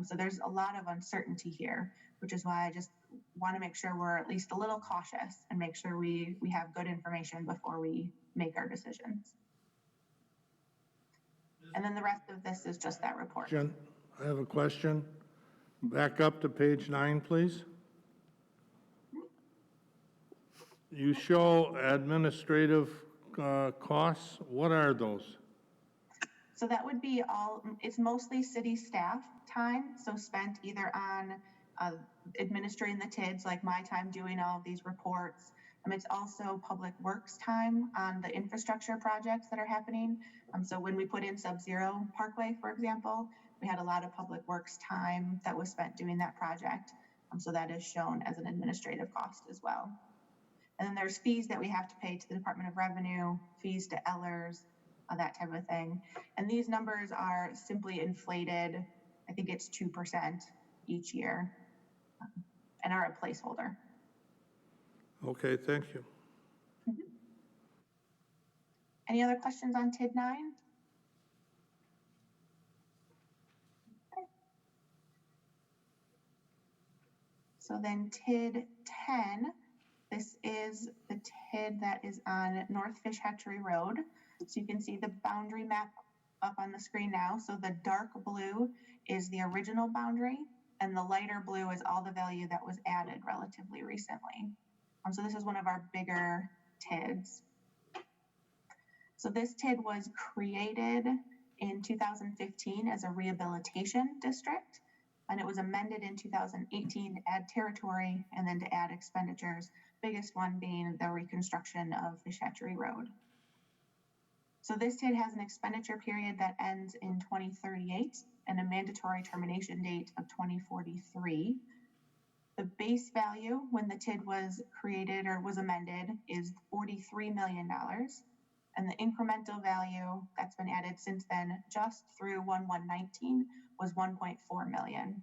So there's a lot of uncertainty here, which is why I just want to make sure we're at least a little cautious and make sure we have good information before we make our decisions. And then the rest of this is just that report. Jen, I have a question. Back up to page 9, please. You show administrative costs. What are those? So that would be it's mostly city staff time, so spent either on administering the TIDs, like my time doing all of these reports. It's also public works time on the infrastructure projects that are happening. So when we put in Sub-Zero Parkway, for example, we had a lot of public works time that was spent doing that project. So that is shown as an administrative cost as well. And then there's fees that we have to pay to the Department of Revenue, fees to Ellers, that type of thing. And these numbers are simply inflated. I think it's 2% each year, and are a placeholder. Okay, thank you. Any other questions on TID 9? Okay. So then TID 10, this is the TID that is on North Fish Hatchery Road. So you can see the boundary map up on the screen now. So the dark blue is the original boundary, and the lighter blue is all the value that was added relatively recently. So this is one of our bigger TIDs. So this TID was created in 2015 as a rehabilitation district, and it was amended in 2018 to add territory and then to add expenditures, biggest one being the reconstruction of Fish Hatchery Road. So this TID has an expenditure period that ends in 2038 and a mandatory termination date of 2043. The base value when the TID was created or was amended is $43 million. And the incremental value that's been added since then, just through 1/1/19, was 1.4 million.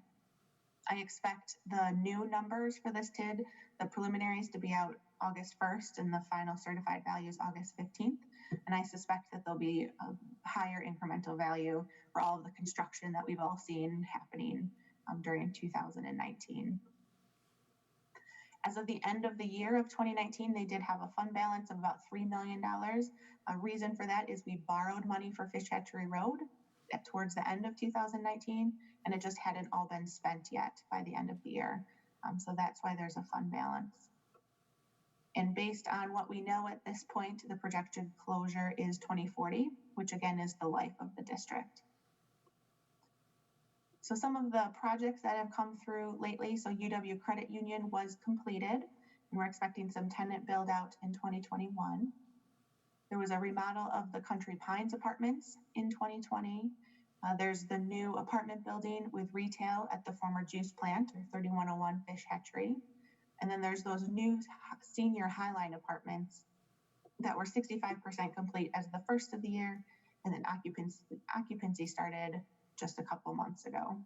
I expect the new numbers for this TID, the preliminaries, to be out August 1st and the final certified values August 15th. And I suspect that there'll be a higher incremental value for all of the construction that we've all seen happening during 2019. As of the end of the year of 2019, they did have a fund balance of about $3 million. A reason for that is we borrowed money for Fish Hatchery Road towards the end of 2019, and it just hadn't all been spent yet by the end of the year. So that's why there's a fund balance. And based on what we know at this point, the projected closure is 2040, which again is the life of the district. So some of the projects that have come through lately, so UW Credit Union was completed, and we're expecting some tenant build out in 2021. There was a remodel of the Country Pines apartments in 2020. There's the new apartment building with retail at the former juice plant, or 3101 Fish Hatchery. And then there's those new senior Highline apartments that were 65% complete as the first of the year, and then occupancy started just a couple months ago.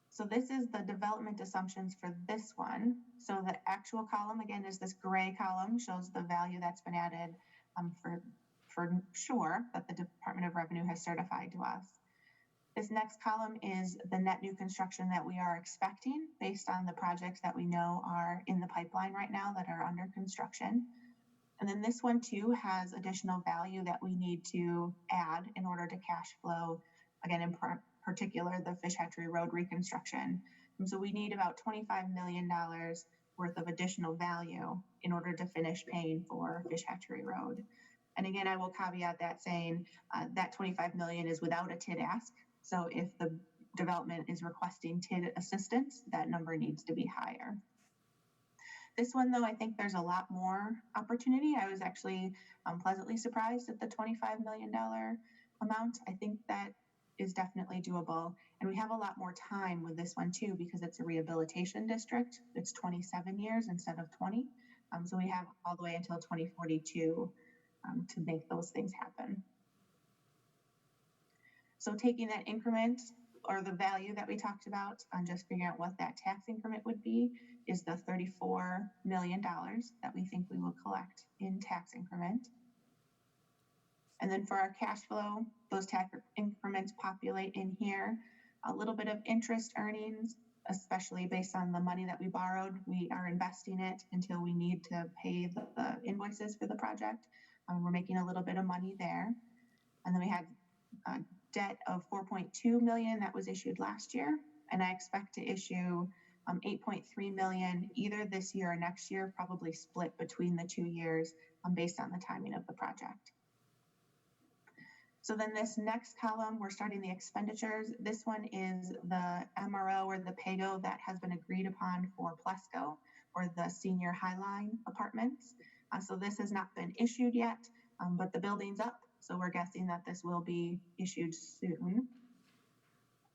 So this is the development assumptions for this one. So the actual column, again, is this gray column, shows the value that's been added for sure that the Department of Revenue has certified to us. This next column is the net new construction that we are expecting based on the projects that we know are in the pipeline right now that are under construction. And then this one too has additional value that we need to add in order to cash flow, again, in particular, the Fish Hatchery Road reconstruction. And so we need about $25 million worth of additional value in order to finish paying for Fish Hatchery Road. And again, I will caveat that saying that $25 million is without a TID ask. So if the development is requesting TID assistance, that number needs to be higher. This one, though, I think there's a lot more opportunity. I was actually pleasantly surprised at the $25 million amount. I think that is definitely doable. And we have a lot more time with this one, too, because it's a rehabilitation district. It's 27 years instead of 20. So we have all the way until 2042 to make those things happen. So taking that increment or the value that we talked about and just figuring out what that tax increment would be is the $34 million that we think we will collect in tax increment. And then for our cash flow, those tax increments populate in here. A little bit of interest earnings, especially based on the money that we borrowed. We are investing it until we need to pay the invoices for the project. We're making a little bit of money there. And then we had debt of 4.2 million that was issued last year. And I expect to issue 8.3 million either this year or next year, probably split between the 2 years based on the timing of the project. So then this next column, we're starting the expenditures. This one is the MRO or the PAYGO that has been agreed upon for Plesco or the senior Highline apartments. So this has not been issued yet, but the building's up. So we're guessing that this will be issued soon.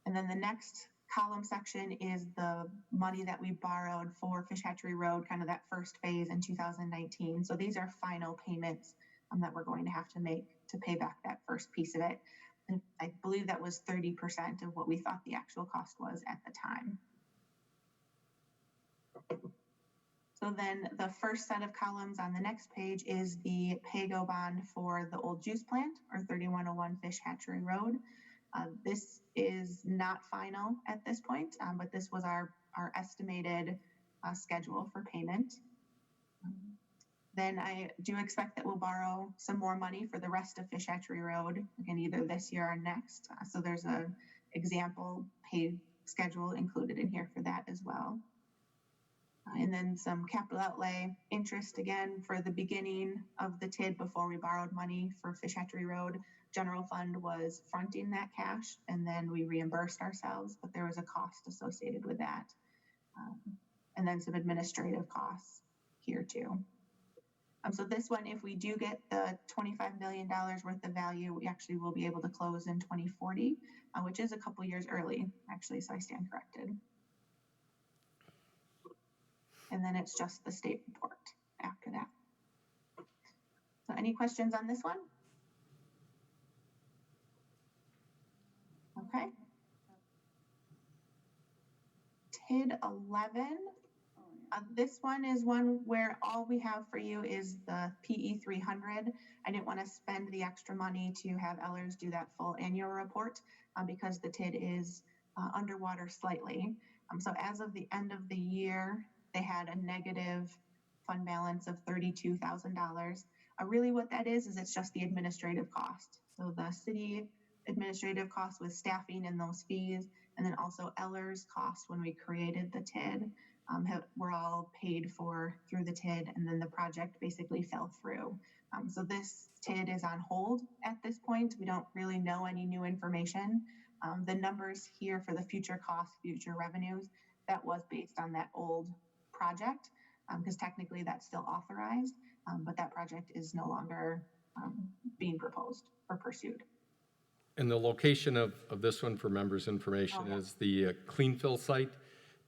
And then the next column section is the money that we borrowed for Fish Hatchery Road, kind of that first phase in 2019. So these are final payments that we're going to have to make to pay back that first piece of it. And I believe that was 30% of what we thought the actual cost was at the time. So then the first set of columns on the next page is the PAYGO bond for the old juice plant or 3101 Fish Hatchery Road. This is not final at this point, but this was our estimated schedule for payment. Then I do expect that we'll borrow some more money for the rest of Fish Hatchery Road, again, either this year or next. So there's an example pay schedule included in here for that as well. And then some capital outlay interest again for the beginning of the TID before we borrowed money for Fish Hatchery Road. General fund was fronting that cash and then we reimbursed ourselves, but there was a cost associated with that. And then some administrative costs here too. So this one, if we do get the $25 million worth of value, we actually will be able to close in 2040, which is a couple years early, actually, so I stand corrected. And then it's just the state report after that. So any questions on this one? Okay. TID 11. This one is one where all we have for you is the PE 300. I didn't want to spend the extra money to have Ellers do that full annual report because the TID is underwater slightly. So as of the end of the year, they had a negative fund balance of $32,000. Really what that is it's just the administrative cost. So the city administrative cost with staffing and those fees, and then also Ellers cost when we created the TID. Were all paid for through the TID, and then the project basically fell through. So this TID is on hold at this point. We don't really know any new information. The numbers here for the future costs, future revenues, that was based on that old project, because technically that's still authorized, but that project is no longer being proposed or pursued. And the location of this one for members' information is the Cleanfill site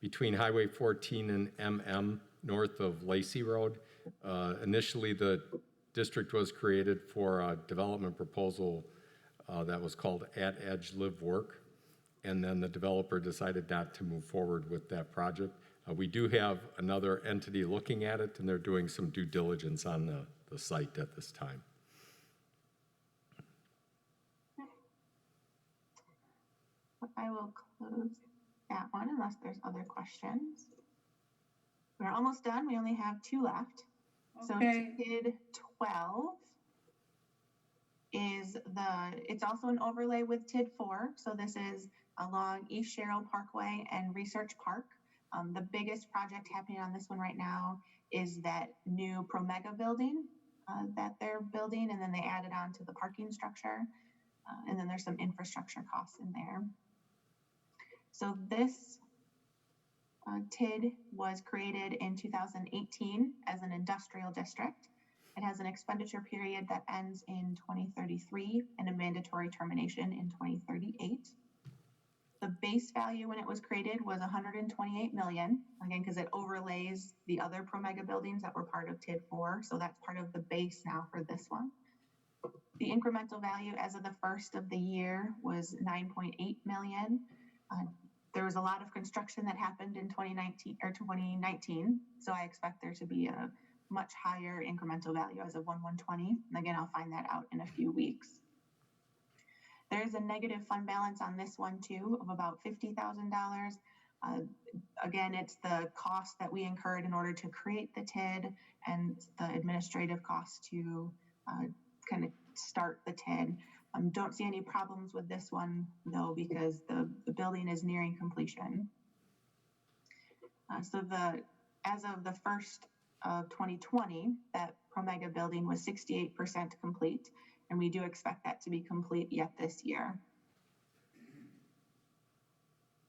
between Highway 14 and MM north of Lacey Road. Initially, the district was created for a development proposal that was called At Edge Live Work. And then the developer decided not to move forward with that project. We do have another entity looking at it, and they're doing some due diligence on the site at this time. I will close that one unless there's other questions. We're almost done. We only have 2 left. Okay. So TID 12 is it's also an overlay with TID 4. So this is along East Sherrill Parkway and Research Park. The biggest project happening on this one right now is that new Promega building that they're building, and then they added on to the parking structure. And then there's some infrastructure costs in there. So this TID was created in 2018 as an industrial district. It has an expenditure period that ends in 2033 and a mandatory termination in 2038. The base value when it was created was $128 million, again, because it overlays the other Promega buildings that were part of TID 4. So that's part of the base now for this one. The incremental value as of the first of the year was $9.8 million. There was a lot of construction that happened in 2019, so I expect there to be a much higher incremental value as of 1/1/20. And again, I'll find that out in a few weeks. There's a negative fund balance on this one too of about $50,000. Again, it's the cost that we incurred in order to create the TID and the administrative cost to kind of start the TID. Don't see any problems with this one though, because the building is nearing completion. So as of the first of 2020, that Promega building was 68% complete, and we do expect that to be complete yet this year.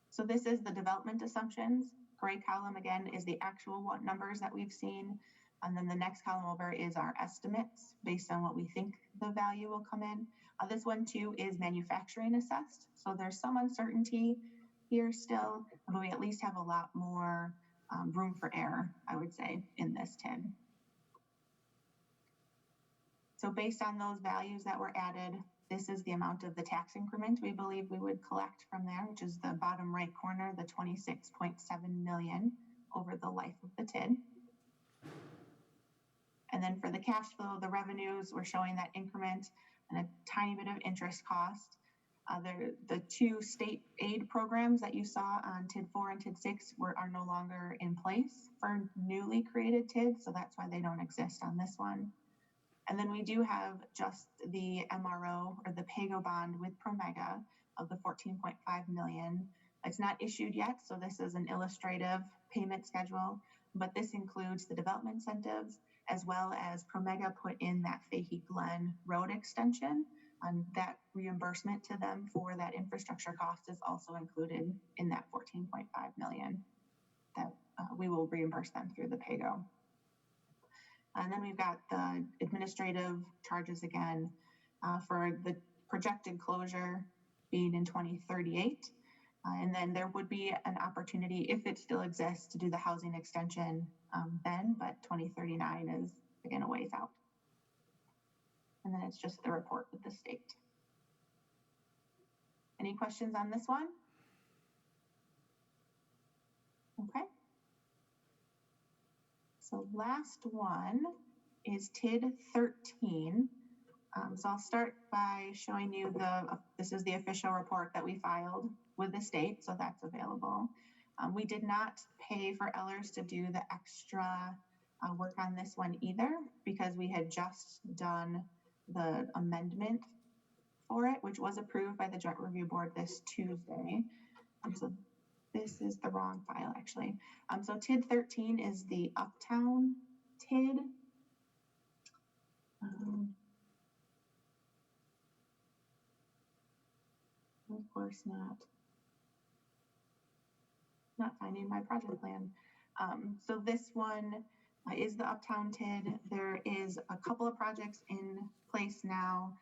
So this is the development assumptions. Gray column again is the actual numbers that we've seen. And then the next column over is our estimates based on what we think the value will come in. This one too is manufacturing assessed. So there's some uncertainty here still, but we at least have a lot more room for error, I would say, in this TID. So based on those values that were added, this is the amount of the tax increment we believe we would collect from there, which is the bottom right corner, the 26.7 million over the life of the TID. And then for the cash flow, the revenues, we're showing that increment and a tiny bit of interest cost. The two state aid programs that you saw on TID 4 and TID 6 are no longer in place for newly created TID, so that's why they don't exist on this one. And then we do have just the MRO or the PAYGO bond with Promega of the 14.5 million. It's not issued yet, so this is an illustrative payment schedule, but this includes the development incentives as well as Promega put in that Fahey Glen road extension, and that reimbursement to them for that infrastructure cost is also included in that 14.5 million that we will reimburse them through the PAYGO. And then we've got the administrative charges again for the projected closure being in 2038. And then there would be an opportunity, if it still exists, to do the housing extension then, but 2039 is again a ways out. And then it's just the report with the state. Any questions on this one? Okay. So last one is TID 13. So I'll start by showing you this is the official report that we filed with the state, so that's available. We did not pay for Ellers to do the extra work on this one either, because we had just done the amendment for it, which was approved by the Joint Review Board this Tuesday. So this is the wrong file, actually. So TID 13 is the Uptown TID. Of course not finding my project plan. So this one is the Uptown TID. There is a couple of projects in place now.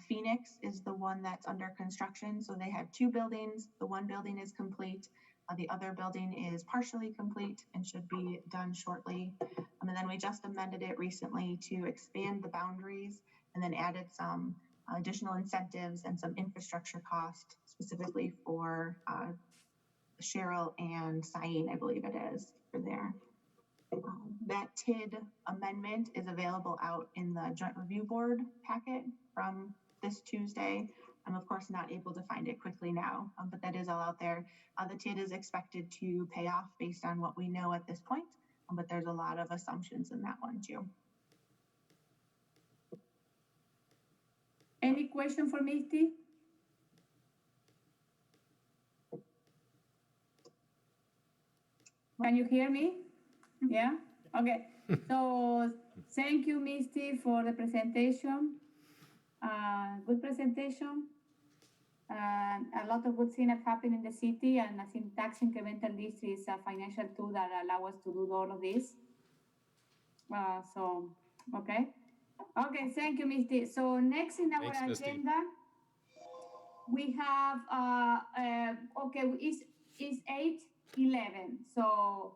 Phoenix is the one that's under construction. So they have two buildings. The one building is complete. The other building is partially complete and should be done shortly. And then we just amended it recently to expand the boundaries and then added some additional incentives and some infrastructure cost specifically for Cheryl and Sain, I believe it is, for there. That TID amendment is available out in the Joint Review Board packet from this Tuesday. I'm of course not able to find it quickly now, but that is all out there. The TID is expected to pay off based on what we know at this point, but there's a lot of assumptions in that one too. Any question for Misty? Can you hear me? Yeah? Okay. So thank you, Misty, for the presentation. Good presentation. A lot of good things have happened in the city, and I think tax incremental district is a financial tool that allows us to do all of this. So, okay. Okay, thank you, Misty. So next in our Thanks, Misty. agenda, we have, okay, it's 8:11. So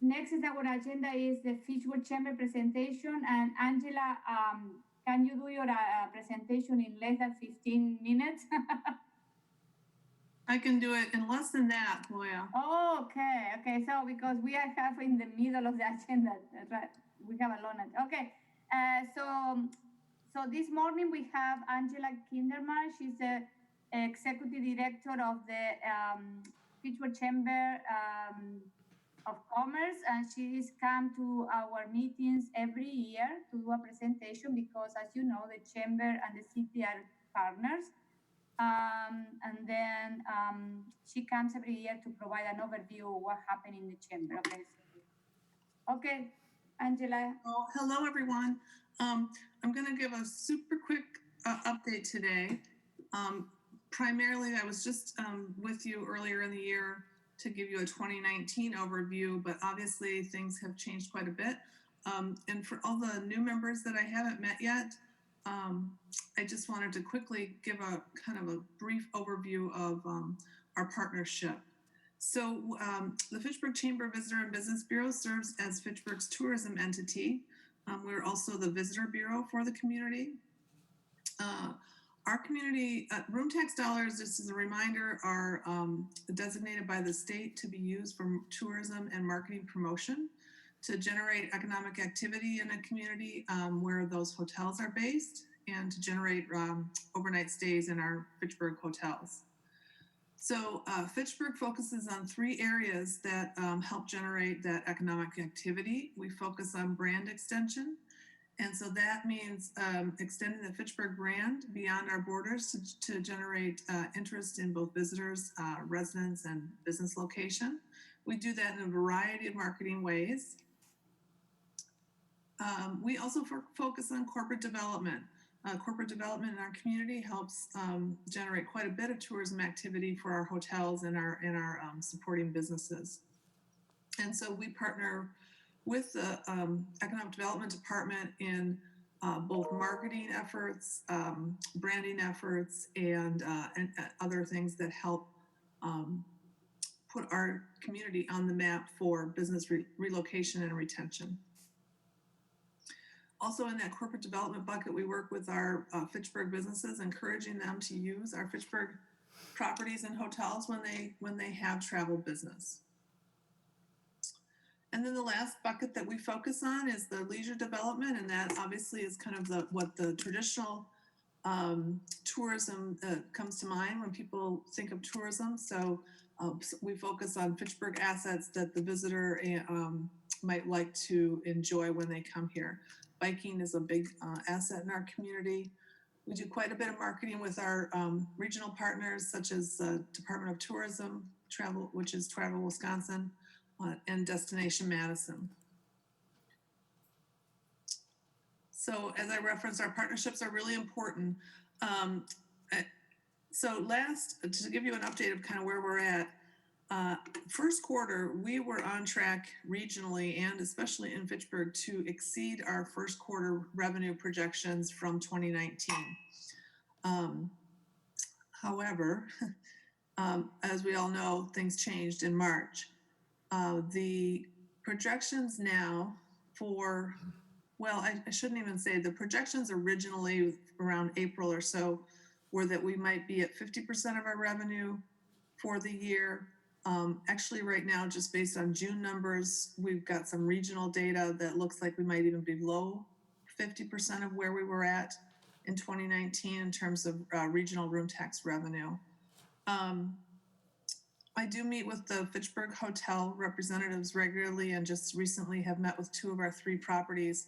next is our agenda is the Fitchburg Chamber presentation. And Angela, can you do your presentation in less than 15 minutes? I can do it in less than that, Leah. Oh, okay. So because we are half in the middle of the agenda, right? We have a long agenda. Okay. So this morning we have Angela Kinderman. She's the executive director of the Fitchburg Chamber of Commerce, and she's come to our meetings every year to do a presentation because, as you know, the chamber and the city are partners. And then she comes every year to provide an overview of what happened in the chamber. Okay. Angela? Oh, hello, everyone. I'm going to give a super quick update today. Primarily, I was just with you earlier in the year to give you a 2019 overview, but obviously things have changed quite a bit. And for all the new members that I haven't met yet, I just wanted to quickly give a kind of a brief overview of our partnership. So the Fitchburg Chamber Visitor and Business Bureau serves as Fitchburg's tourism entity. We're also the visitor bureau for the community. Our community room tax dollars, just as a reminder, are designated by the state to be used for tourism and marketing promotion to generate economic activity in a community where those hotels are based and to generate overnight stays in our Fitchburg hotels. So Fitchburg focuses on 3 areas that help generate that economic activity. We focus on brand extension. And so that means extending the Fitchburg brand beyond our borders to generate interest in both visitors, residents, and business location. We do that in a variety of marketing ways. We also focus on corporate development. Corporate development in our community helps generate quite a bit of tourism activity for our hotels and our supporting businesses. And so we partner with the Economic Development Department in both marketing efforts, branding efforts, and other things that help put our community on the map for business relocation and retention. Also in that corporate development bucket, we work with our Fitchburg businesses, encouraging them to use our Fitchburg properties and hotels when they have travel business. And then the last bucket that we focus on is the leisure development, and that obviously is kind of what the traditional tourism comes to mind when people think of tourism. So we focus on Fitchburg assets that the visitor might like to enjoy when they come here. Biking is a big asset in our community. We do quite a bit of marketing with our regional partners, such as the Department of Tourism, Travel, which is Travel Wisconsin, and Destination Madison. So as I referenced, our partnerships are really important. So to give you an update of kind of where we're at, first quarter, we were on track regionally and especially in Fitchburg to exceed our first quarter revenue projections from 2019. However, as we all know, things changed in March. The projections now for, well, I shouldn't even say, the projections originally around April or so were that we might be at 50% of our revenue for the year. Actually, right now, just based on June numbers, we've got some regional data that looks like we might even be below 50% of where we were at in 2019 in terms of regional room tax revenue. I do meet with the Fitchburg Hotel representatives regularly and just recently have met with 2 of our 3 properties.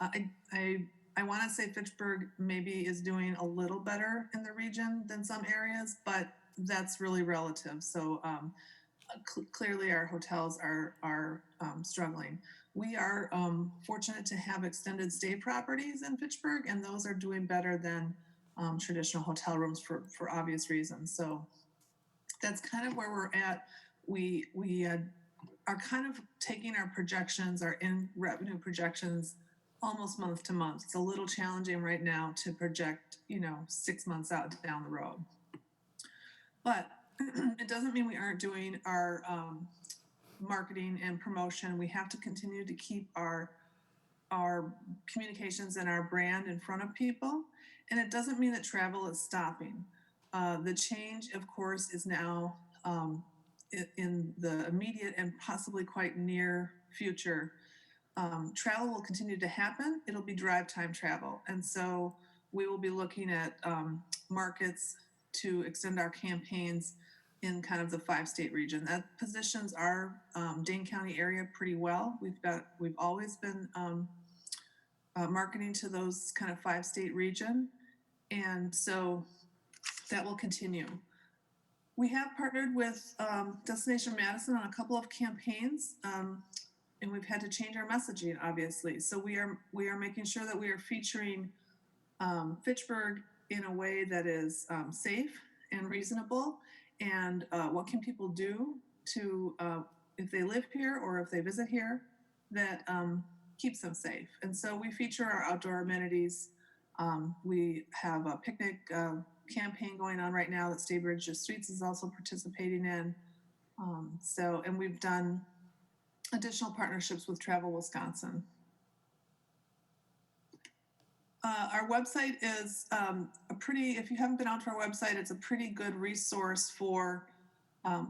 I want to say Fitchburg maybe is doing a little better in the region than some areas, but that's really relative. So clearly our hotels are struggling. We are fortunate to have extended stay properties in Fitchburg, and those are doing better than traditional hotel rooms for obvious reasons. So that's kind of where we're at. We are kind of taking our projections, our in revenue projections, almost month to month. It's a little challenging right now to project, 6 months out down the road. But it doesn't mean we aren't doing our marketing and promotion. We have to continue to keep our communications and our brand in front of people. And it doesn't mean that travel is stopping. The change, of course, is now in the immediate and possibly quite near future. Travel will continue to happen. It'll be drive time travel. And so we will be looking at markets to extend our campaigns in kind of the 5-state region. That positions our Dane County area pretty well. We've always been marketing to those kind of 5-state region. And so that will continue. We have partnered with Destination Madison on a couple of campaigns. and we've had to change our messaging, obviously. So we are making sure that we are featuring Fitchburg in a way that is safe and reasonable, and what can people do to, if they live here or if they visit here, that keeps them safe. And so we feature our outdoor amenities. We have a picnic campaign going on right now that Staybridge Streets is also participating in. And we've done additional partnerships with Travel Wisconsin. Our website is if you haven't been out to our website, it's a pretty good resource for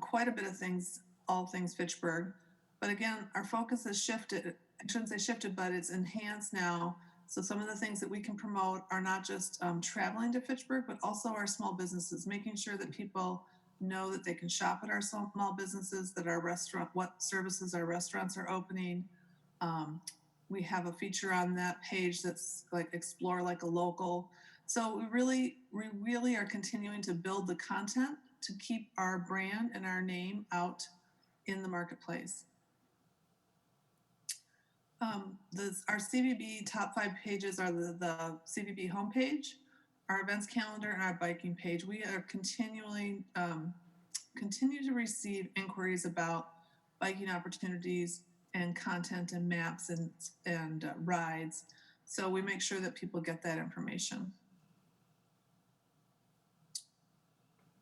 quite a bit of things, all things Fitchburg. But again, our focus has shifted. I shouldn't say shifted, but it's enhanced now. So some of the things that we can promote are not just traveling to Fitchburg, but also our small businesses, making sure that people know that they can shop at our small businesses, that our restaurant, what services our restaurants are opening. We have a feature on that page that's like explore like a local. So we really are continuing to build the content to keep our brand and our name out in the marketplace. Our CVB top 5 pages are the CVB homepage, our events calendar, and our biking page. We are continue to receive inquiries about biking opportunities and content and maps and rides. So we make sure that people get that information.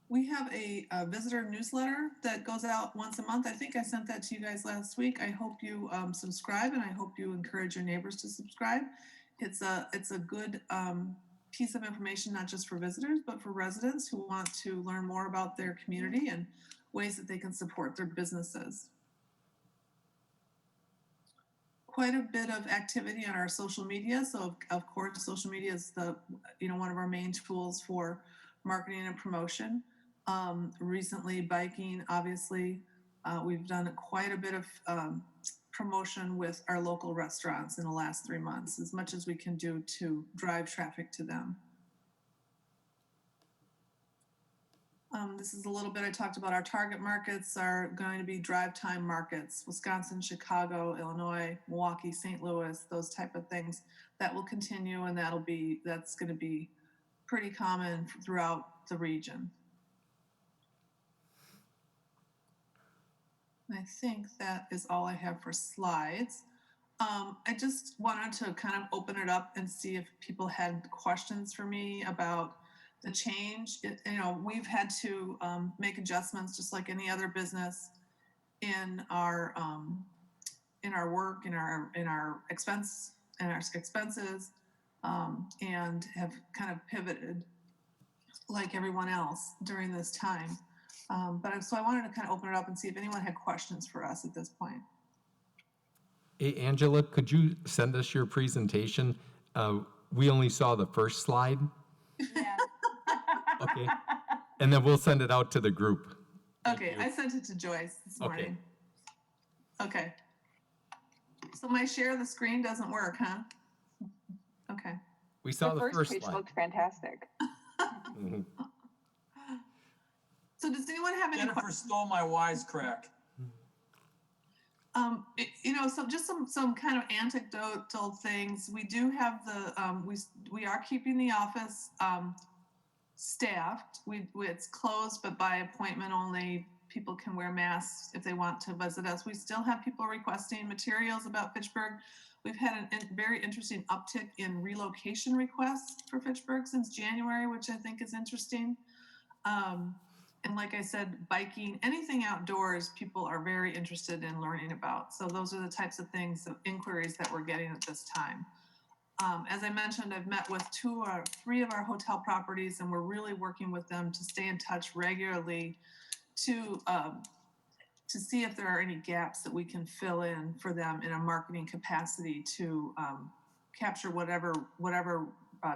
We have a visitor newsletter that goes out once a month. I think I sent that to you guys last week. I hope you subscribe, and I hope you encourage your neighbors to subscribe. It's a good piece of information, not just for visitors, but for residents who want to learn more about their community and ways that they can support their businesses. Quite a bit of activity on our social media. So of course, social media is one of our main tools for marketing and promotion. Recently, biking, obviously, we've done quite a bit of promotion with our local restaurants in the last 3 months, as much as we can do to drive traffic to them. This is a little bit I talked about. Our target markets are going to be drive time markets: Wisconsin, Chicago, Illinois, Milwaukee, St. Louis, those type of things. That will continue, and that's going to be pretty common throughout the region. I think that is all I have for slides. I just wanted to kind of open it up and see if people had questions for me about the change. We've had to make adjustments just like any other business in our work, in our expenses, and have kind of pivoted like everyone else during this time. So I wanted to kind of open it up and see if anyone had questions for us at this point. Hey, Angela, could you send us your presentation? We only saw the first slide. Yeah. Okay. And then we'll send it out to the group. Okay, I sent it to Joyce this morning. Okay. So my share of the screen doesn't work, huh? Okay. We saw the first page slide. looked fantastic. Mhm. So does anyone have any Jennifer questions? stole my wisecrack. So just some kind of anecdotal things. We do have we are keeping the office staffed. It's closed, but by appointment only. People can wear masks if they want to visit us. We still have people requesting materials about Fitchburg. We've had a very interesting uptick in relocation requests for Fitchburg since January, which I think is interesting. And like I said, biking, anything outdoors, people are very interested in learning about. So those are the types of things, of inquiries that we're getting at this time. As I mentioned, I've met with 2 or 3 of our hotel properties, and we're really working with them to stay in touch regularly to see if there are any gaps that we can fill in for them in a marketing capacity to capture whatever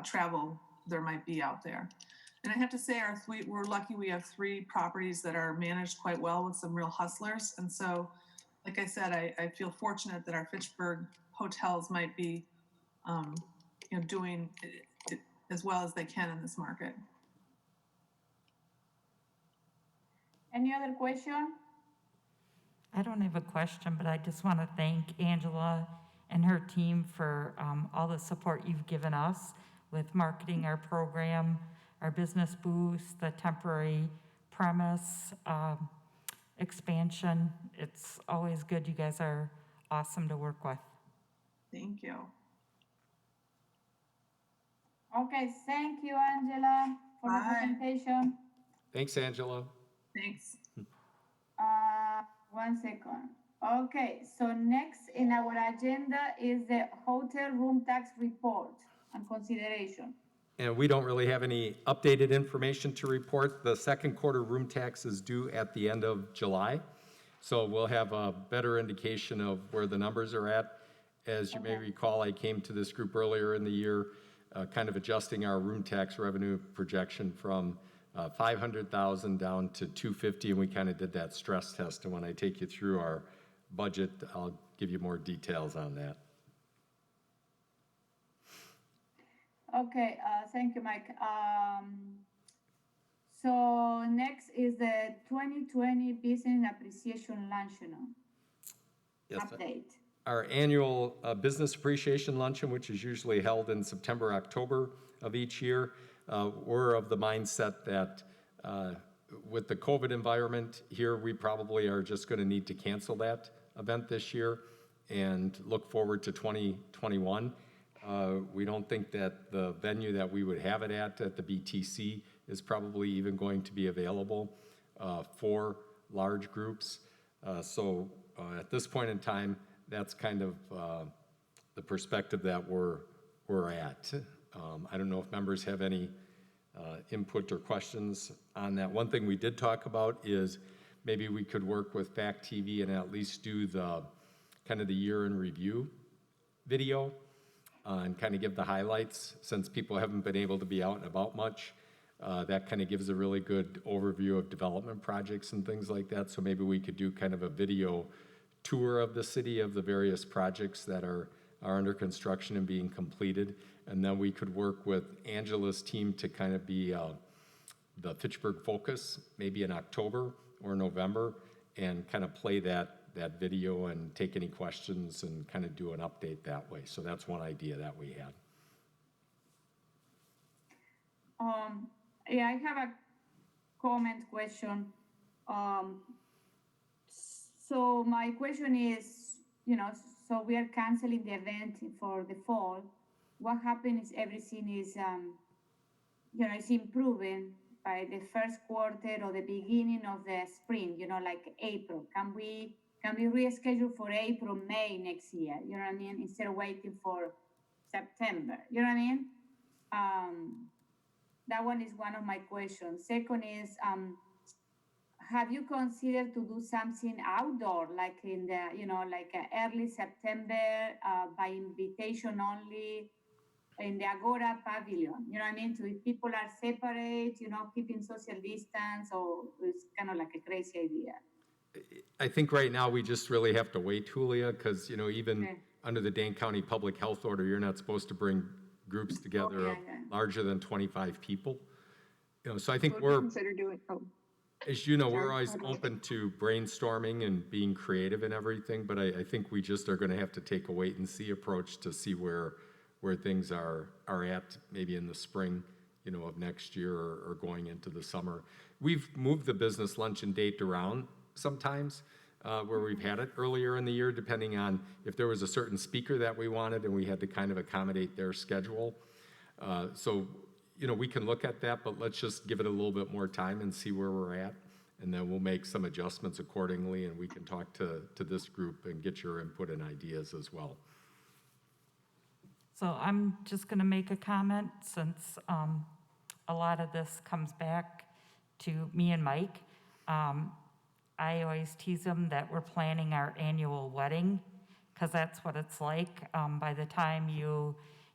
travel there might be out there. And I have to say, we're lucky we have 3 properties that are managed quite well with some real hustlers. And so, like I said, I feel fortunate that our Fitchburg hotels might be doing it as well as they can in this market. Any other question? I don't have a question, but I just want to thank Angela and her team for all the support you've given us with marketing our program, our business boost, the temporary premise expansion. It's always good. You guys are awesome to work with. Thank you. Okay, thank you, Angela, for the Bye. presentation. Thanks, Angela. Thanks. 1 second. Okay, so next in our agenda is the hotel room tax report and consideration. And we don't really have any updated information to report. The second quarter room tax is due at the end of July. So we'll have a better indication of where the numbers are at. As you may recall, I came to this group earlier in the year, kind of adjusting our room tax revenue projection from 500,000 down to 250, and we kind of did that stress test. And when I take you through our budget, I'll give you more details on that. Okay, thank you, Mike. So next is the 2020 Business Appreciation Luncheon Yes, update. our annual Business Appreciation Luncheon, which is usually held in September, October of each year. We're of the mindset that with the COVID environment here, we probably are just going to need to cancel that event this year and look forward to 2021. We don't think that the venue that we would have it at the BTC, is probably even going to be available for large groups. So at this point in time, that's kind of the perspective that we're at. I don't know if members have any input or questions on that. One thing we did talk about is maybe we could work with Fact TV and at least do the kind of the year in review video and kind of give the highlights, since people haven't been able to be out and about much. That kind of gives a really good overview of development projects and things like that. So maybe we could do kind of a video tour of the city, of the various projects that are under construction and being completed. And then we could work with Angela's team to kind of be the Fitchburg focus, maybe in October or November, and kind of play that video and take any questions and kind of do an update that way. So that's one idea that we had. Yeah, I have a comment question. So my question is, so we are canceling the event for the fall. What happens is everything is, it's improving by the first quarter or the beginning of the spring, like April. Can we reschedule for April, May next year? You know what I mean? Instead of waiting for September. You know what I mean? That one is one of my questions. Second is, have you considered to do something outdoor, like in the, like early September, by invitation only, in the Agora Pavilion? You know what I mean? So if people are separate, keeping social distance, or it's kind of like a crazy idea. I think right now we just really have to wait, Julia, because, even under the Dane County Public Health Order, you're not supposed to bring groups together of larger than 25 people. So I think we're, as you know, we're always open to brainstorming and being creative and everything, but I think we just are going to have to take a wait and see approach to see where things are at, maybe in the spring, of next year or going into the summer. We've moved the business luncheon date around sometimes, where we've had it earlier in the year, depending on if there was a certain speaker that we wanted and we had to kind of accommodate their schedule. So, we can look at that, but let's just give it a little bit more time and see where we're at. And then we'll make some adjustments accordingly, and we can talk to this group and get your input and ideas as well. So I'm just going to make a comment, since a lot of this comes back to me and Mike. I always tease them that we're planning our annual wedding, because that's what it's like. By the time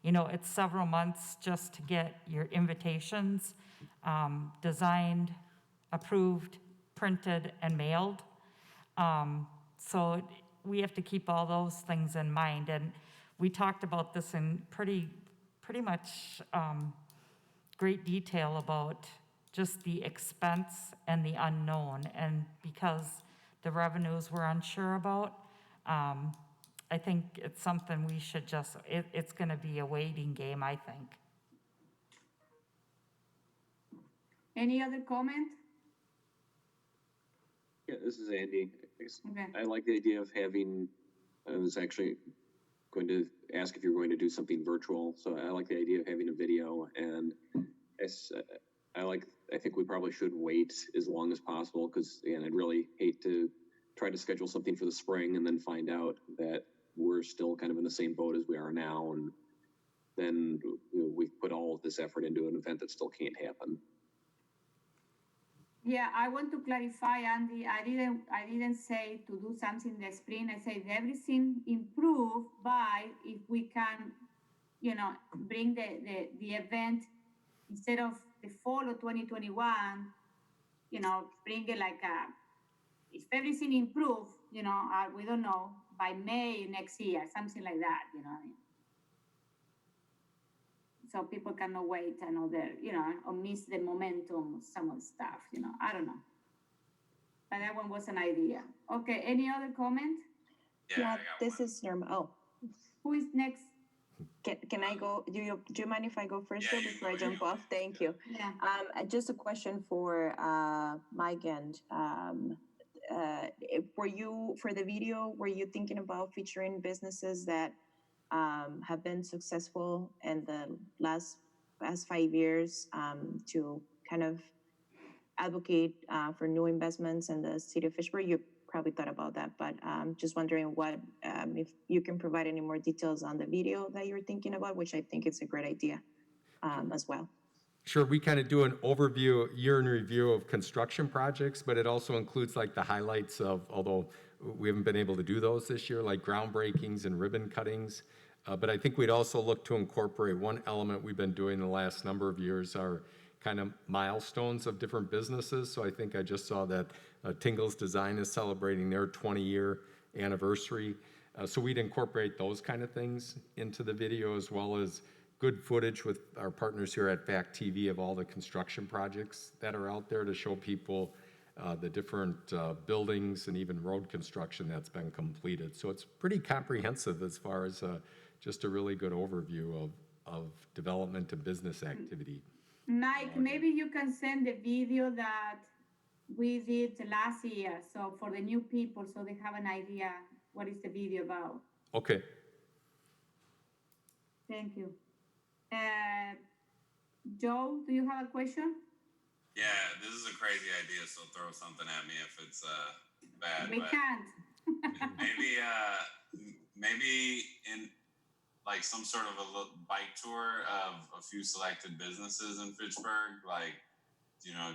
it's several months just to get your invitations designed, approved, printed, and mailed. So we have to keep all those things in mind. And we talked about this in pretty much great detail about just the expense and the unknown. And because the revenues we're unsure about. I think it's something we should just, it's gonna be a waiting game, I think. Any other comment? Yeah, this is Andy. Okay. I like the idea of having, I was actually going to ask if you're going to do something virtual. So I like the idea of having a video, and I think we probably should wait as long as possible, because again, I'd really hate to try to schedule something for the spring and then find out that we're still kind of in the same boat as we are now. And then we've put all of this effort into an event that still can't happen. Yeah, I want to clarify, Andy. I didn't say to do something in the spring. I said everything improve by if we can, bring the event instead of the fall of 2021. Bring it like if everything improve, we don't know, by May next year, something like that. So people cannot wait another, or miss the momentum of some of the stuff, I don't know. But that one was an idea. Okay, any other comment? Yeah, this is Norma. Oh, Who is next? can I go? Do you mind if I go first though, before I jump off? Thank you. Yeah. Just a question for Mike and were you, for the video, were you thinking about featuring businesses that have been successful in the last 5 years to kind of advocate for new investments in the city of Fitchburg? You probably thought about that, but just wondering what, if you can provide any more details on the video that you're thinking about, which I think is a great idea as well. Sure, we kind of do an overview, year in review of construction projects, but it also includes like the highlights of, although we haven't been able to do those this year, like groundbreakings and ribbon cuttings. But I think we'd also look to incorporate one element we've been doing the last number of years are kind of milestones of different businesses. So I think I just saw that Tingles Design is celebrating their 20-year anniversary. So we'd incorporate those kind of things into the video, as well as good footage with our partners here at Fact TV of all the construction projects that are out there to show people the different buildings and even road construction that's been completed. So it's pretty comprehensive as far as just a really good overview of development and business activity. Mike, maybe you can send the video that we did last year, so for the new people, so they have an idea what is the video about. Okay. Thank you. Joe, do you have a question? Yeah, this is a crazy idea, so throw something at me if it's bad. We can't. maybe in like some sort of a bike tour of a few selected businesses in Fitchburg, like,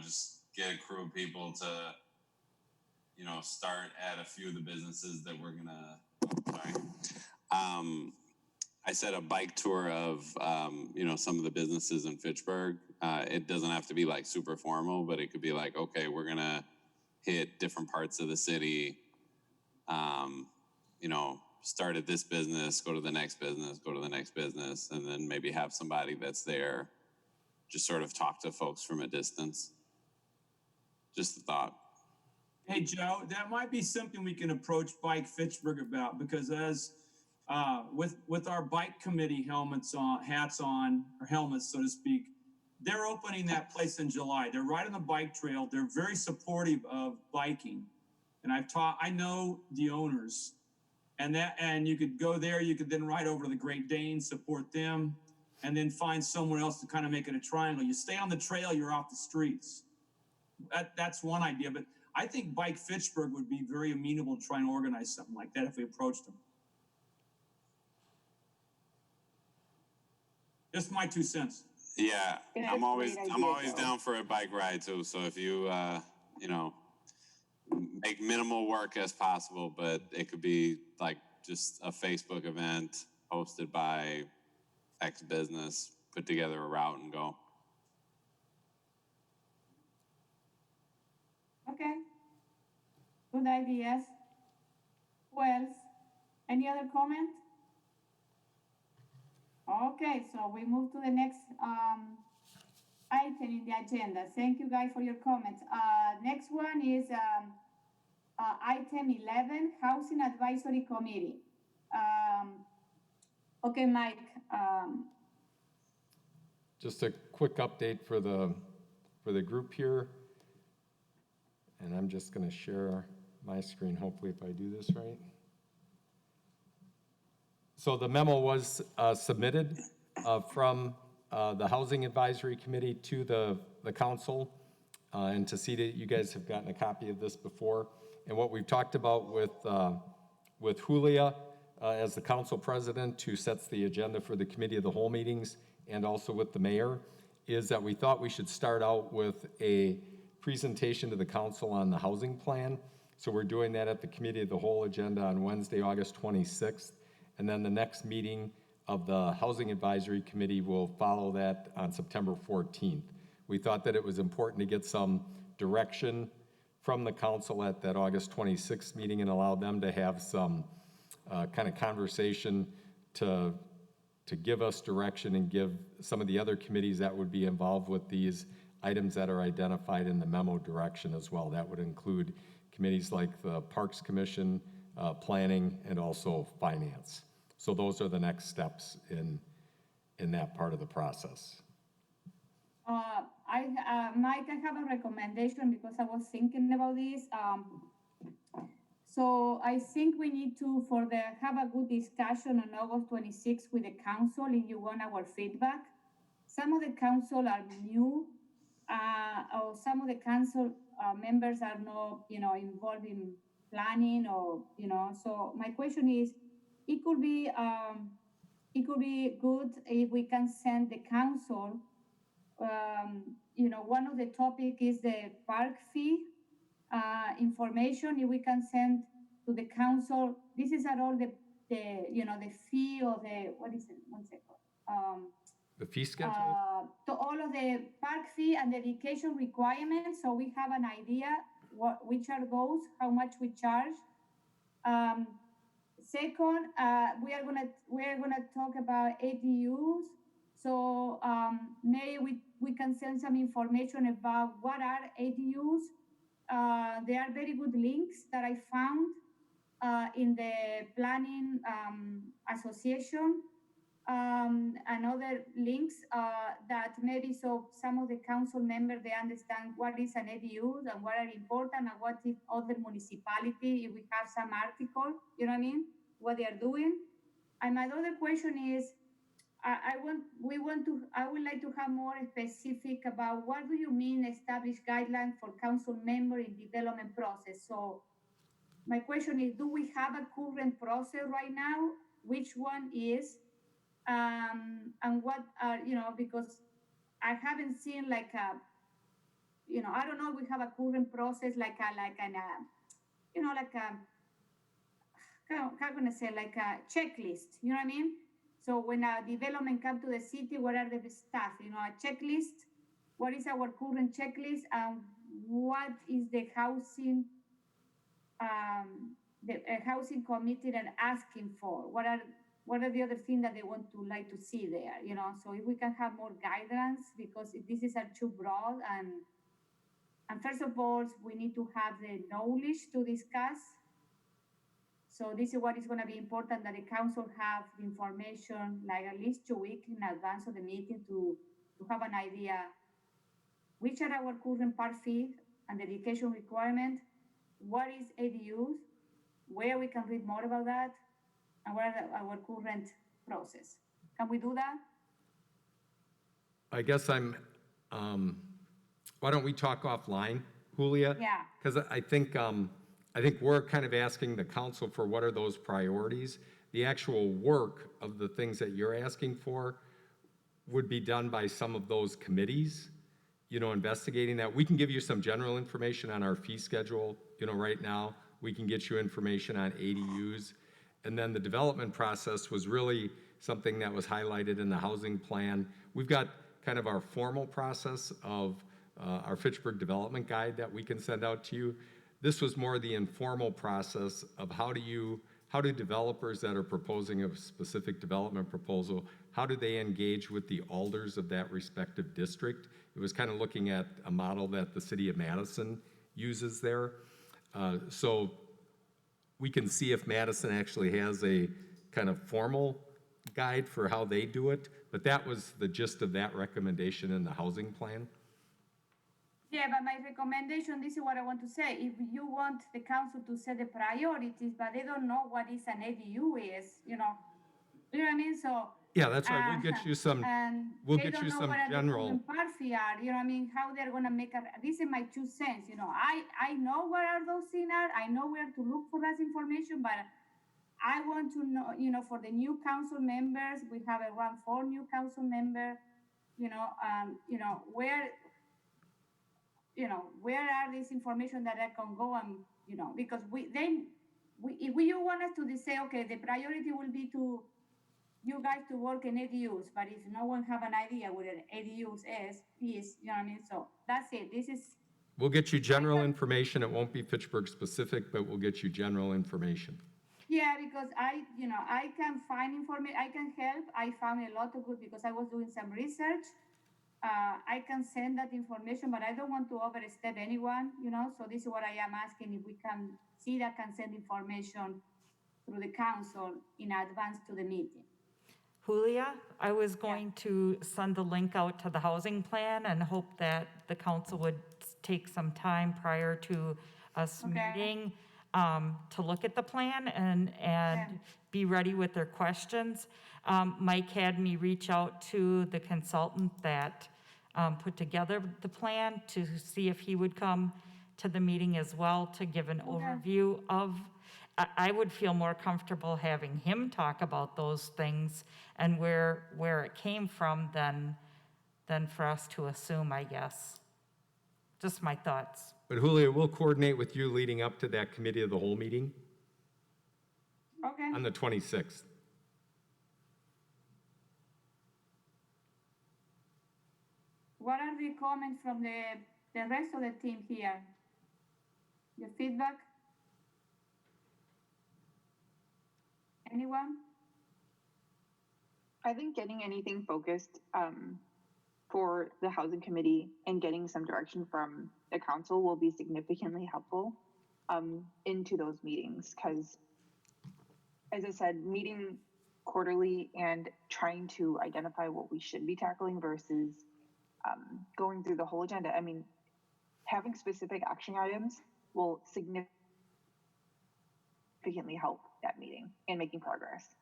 just get a crew of people to, start at a few of the businesses that we're gonna, I said a bike tour of, some of the businesses in Fitchburg. It doesn't have to be like super formal, but it could be like, okay, we're gonna hit different parts of the city, start at this business, go to the next business, go to the next business, and then maybe have somebody that's there just sort of talk to folks from a distance. Just a thought. Hey, Joe, that might be something we can approach Bike Fitchburg about, because as with our bike committee hats on, or helmets, so to speak, they're opening that place in July. They're right on the bike trail. They're very supportive of biking. And I know the owners, and you could go there, you could then ride over to the Great Danes, support them, and then find somewhere else to kind of make it a triangle. You stay on the trail, you're off the streets. That's one idea, but I think Bike Fitchburg would be very amenable to try and organize something like that if we approached them. Just my 2 cents. Yeah, Yeah, I'm always that's a great idea, down for a bike ride too. So if you make minimal work as possible, but it could be like just a Facebook event hosted by X business, put together a route and go. Okay. Good ideas. Who else? Any other comment? Okay, so we move to the next item in the agenda. Thank you guys for your comments. Next one is Item 11, Housing Advisory Committee. Okay, Mike. Just a quick update for the group here. And I'm just going to share my screen, hopefully, if I do this right. So the memo was submitted from the Housing Advisory Committee to the council, and to see that you guys have gotten a copy of this before. And what we've talked about with Julia as the council president, who sets the agenda for the committee of the whole meetings, and also with the mayor, is that we thought we should start out with a presentation to the council on the housing plan. So we're doing that at the committee of the whole agenda on Wednesday, August 26th. And then the next meeting of the Housing Advisory Committee will follow that on September 14th. We thought that it was important to get some direction from the council at that August 26th meeting and allow them to have some kind of conversation to give us direction and give some of the other committees that would be involved with these items that are identified in the memo direction as well. That would include committees like the Parks Commission, Planning, and also Finance. So those are the next steps in that part of the process. Mike, I have a recommendation because I was thinking about this. So I think we need to have a good discussion on August 26th with the council if you want our feedback. Some of the council are new, or some of the council members are not, involved in planning or, so my question is, it could be good if we can send the council, one of the topic is the park fee information. If we can send to the council, this is at all the fee or what is it? 1 second. The fee schedule? To all of the park fee and dedication requirements, so we have an idea which are those, how much we charge. Second, we are gonna talk about ADUs. So maybe we can send some information about what are ADUs. There are very good links that I found in the Planning Association, and other links that maybe so some of the council members, they understand what is an ADU and what are important and what is other municipality, if we have some article, you know what I mean, what they are doing. And my other question is, I would like to have more specific about what do you mean establish guidelines for council member in development process. So my question is, do we have a current process right now? Which one is, and what are, because I haven't seen like a, I don't know if we have a current process like a, how can I say, like a checklist, you know what I mean? So when a development comes to the city, what are the stuff? A checklist. What is our current checklist, and what is the housing, housing committee and asking for? What are the other things that they want to like to see there? So if we can have more guidance, because if this is too broad, and first of all, we need to have the knowledge to discuss. So this is what is going to be important, that the council have the information like at least 2 weeks in advance of the meeting to have an idea which are our current park fee and dedication requirement, what is ADUs, where we can read more about that, and what are our current process. Can we do that? I guess why don't we talk offline, Julia? Yeah. Because I think we're kind of asking the council for what are those priorities. The actual work of the things that you're asking for would be done by some of those committees, investigating that. We can give you some general information on our fee schedule, right now. We can get you information on ADUs. And then the development process was really something that was highlighted in the housing plan. We've got kind of our formal process of our Fitchburg development guide that we can send out to you. This was more the informal process of how do developers that are proposing a specific development proposal, how do they engage with the alders of that respective district? It was kind of looking at a model that the city of Madison uses there. So we can see if Madison actually has a kind of formal guide for how they do it, but that was the gist of that recommendation in the housing plan. Yeah, but my recommendation, this is what I want to say. If you want the council to set the priorities, but they don't know what is an ADU is, you know what I mean? So. Yeah, that's right. We'll get you some, And we'll they get don't you know some what are the general. moving parts here, you know what I mean? How they're gonna make this is my 2 cents, you know. I know where are those things are, I know where to look for that information, but I want to know, you know, for the new council members, we have around 4 new council members, you know, where are this information that I can go and, you know, because if you want us to say, okay, the priority will be to you guys to work in ADUs, but if no one have an idea what an ADUs is, you know what I mean? So that's it. This is. We'll get you general information. It won't be Fitchburg specific, but we'll get you general information. Yeah, because I can find information, I can help. I found a lot of good because I was doing some research. I can send that information, but I don't want to overstep anyone, you know? So this is what I am asking, if we can see that can send information through the council in advance to the meeting. Julia, I was going to send the link out to the housing plan and hope that the council would take some time prior to us meeting to look at the plan and be ready with their questions. Mike had me reach out to the consultant that put together the plan to see if he would come to the meeting as well to give an overview of. I would feel more comfortable having him talk about those things and where it came from than for us to assume, I guess. Just my thoughts. But Julia, we'll coordinate with you leading up to that committee of the whole meeting. Okay. On the 26th. What are the comments from the rest of the team here? Your feedback? Anyone? I think getting anything focused for the housing committee and getting some direction from the council will be significantly helpful into those meetings. Because, as I said, meeting quarterly and trying to identify what we should be tackling versus going through the whole agenda. I mean, having specific action items will significantly help that meeting and making progress.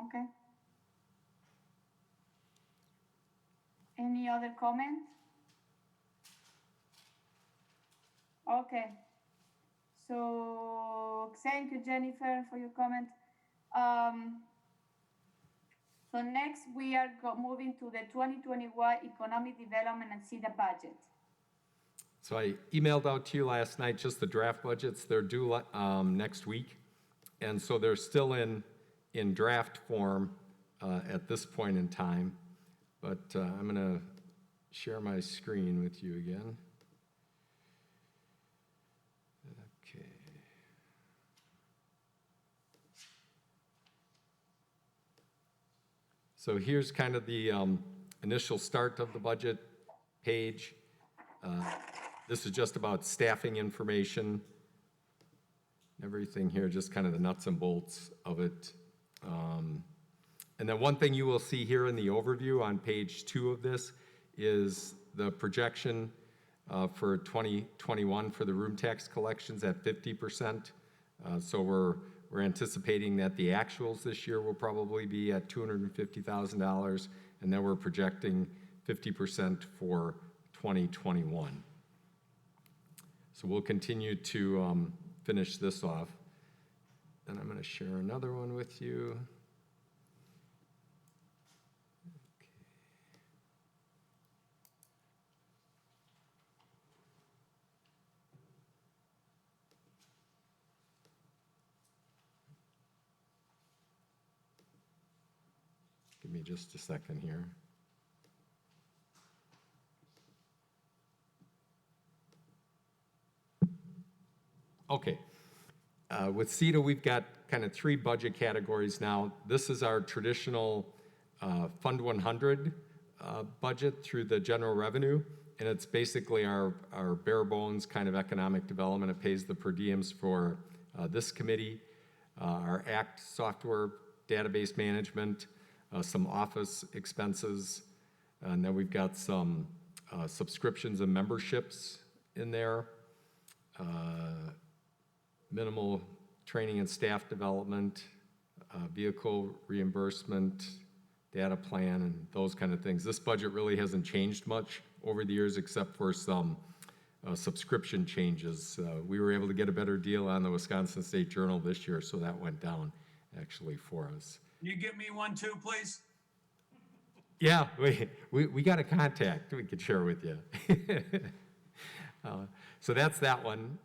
Okay. Any other comments? Okay. So thank you, Jennifer, for your comment. So next we are moving to the 2021 Economic Development and CEDA budget. So I emailed out to you last night just the draft budgets. They're due next week. And so they're still in draft form at this point in time. But I'm going to share my screen with you again. Okay. So here's kind of the initial start of the budget page. This is just about staffing information. Everything here, just kind of the nuts and bolts of it. And then one thing you will see here in the overview on page 2 of this is the projection for 2021 for the room tax collections at 50%. So we're anticipating that the actuals this year will probably be at $250,000, and then we're projecting 50% for 2021. So we'll continue to finish this off. And I'm going to share another one with you. Okay. Give me just a second here. Okay. With CEDA, we've got kind of 3 budget categories now. This is our traditional Fund 100 budget through the general revenue. and it's basically our bare bones kind of economic development. It pays the per diems for this committee, our ACT software database management, some office expenses, and then we've got some subscriptions and memberships in there, minimal training and staff development, vehicle reimbursement, data plan, and those kind of things. This budget really hasn't changed much over the years except for some subscription changes. We were able to get a better deal on the Wisconsin State Journal this year, so that went down actually for us. Can you get me one too, please? Yeah, we got a contact we could share with you. So that's that one.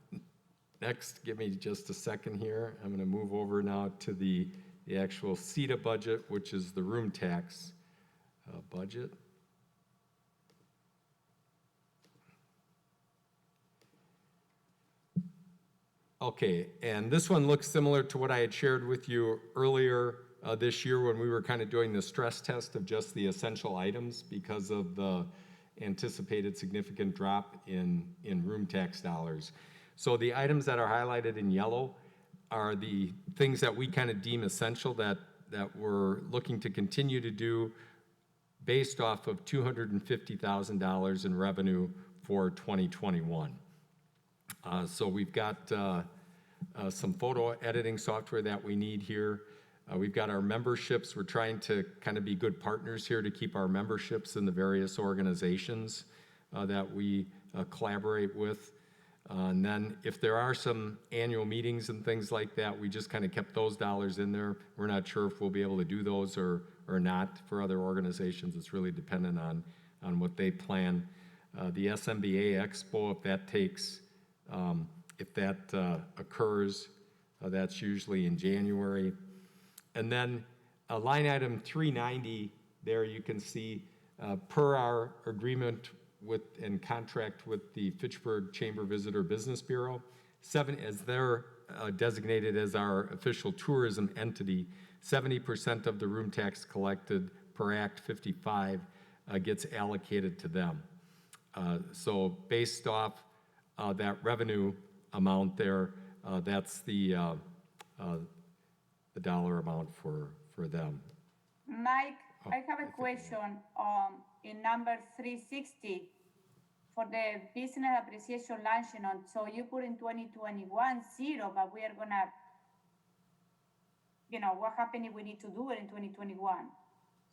Next, give me just a second here. I'm going to move over now to the actual CETA budget, which is the room tax budget. Okay, and this one looks similar to what I had shared with you earlier this year when we were kind of doing the stress test of just the essential items because of the anticipated significant drop in room tax dollars. So the items that are highlighted in yellow are the things that we kind of deem essential that we're looking to continue to do based off of $250,000 in revenue for 2021. So we've got some photo editing software that we need here. We've got our memberships. We're trying to kind of be good partners here to keep our memberships in the various organizations that we collaborate with. And then if there are some annual meetings and things like that, we just kind of kept those dollars in there. We're not sure if we'll be able to do those or not for other organizations. It's really dependent on what they plan. The SMBA Expo, if that occurs, that's usually in January. And then line item 390, there you can see per our agreement with and contract with the Fitchburg Chamber Visitor Business Bureau, as they're designated as our official tourism entity, 70% of the room tax collected per Act 55 gets allocated to them. So based off that revenue amount there, that's the dollar amount for them. Mike, I have a question in number 360 for the business appreciation luncheon. So you put in 2021 0, but we are gonna, what happened if we need to do it in 2021?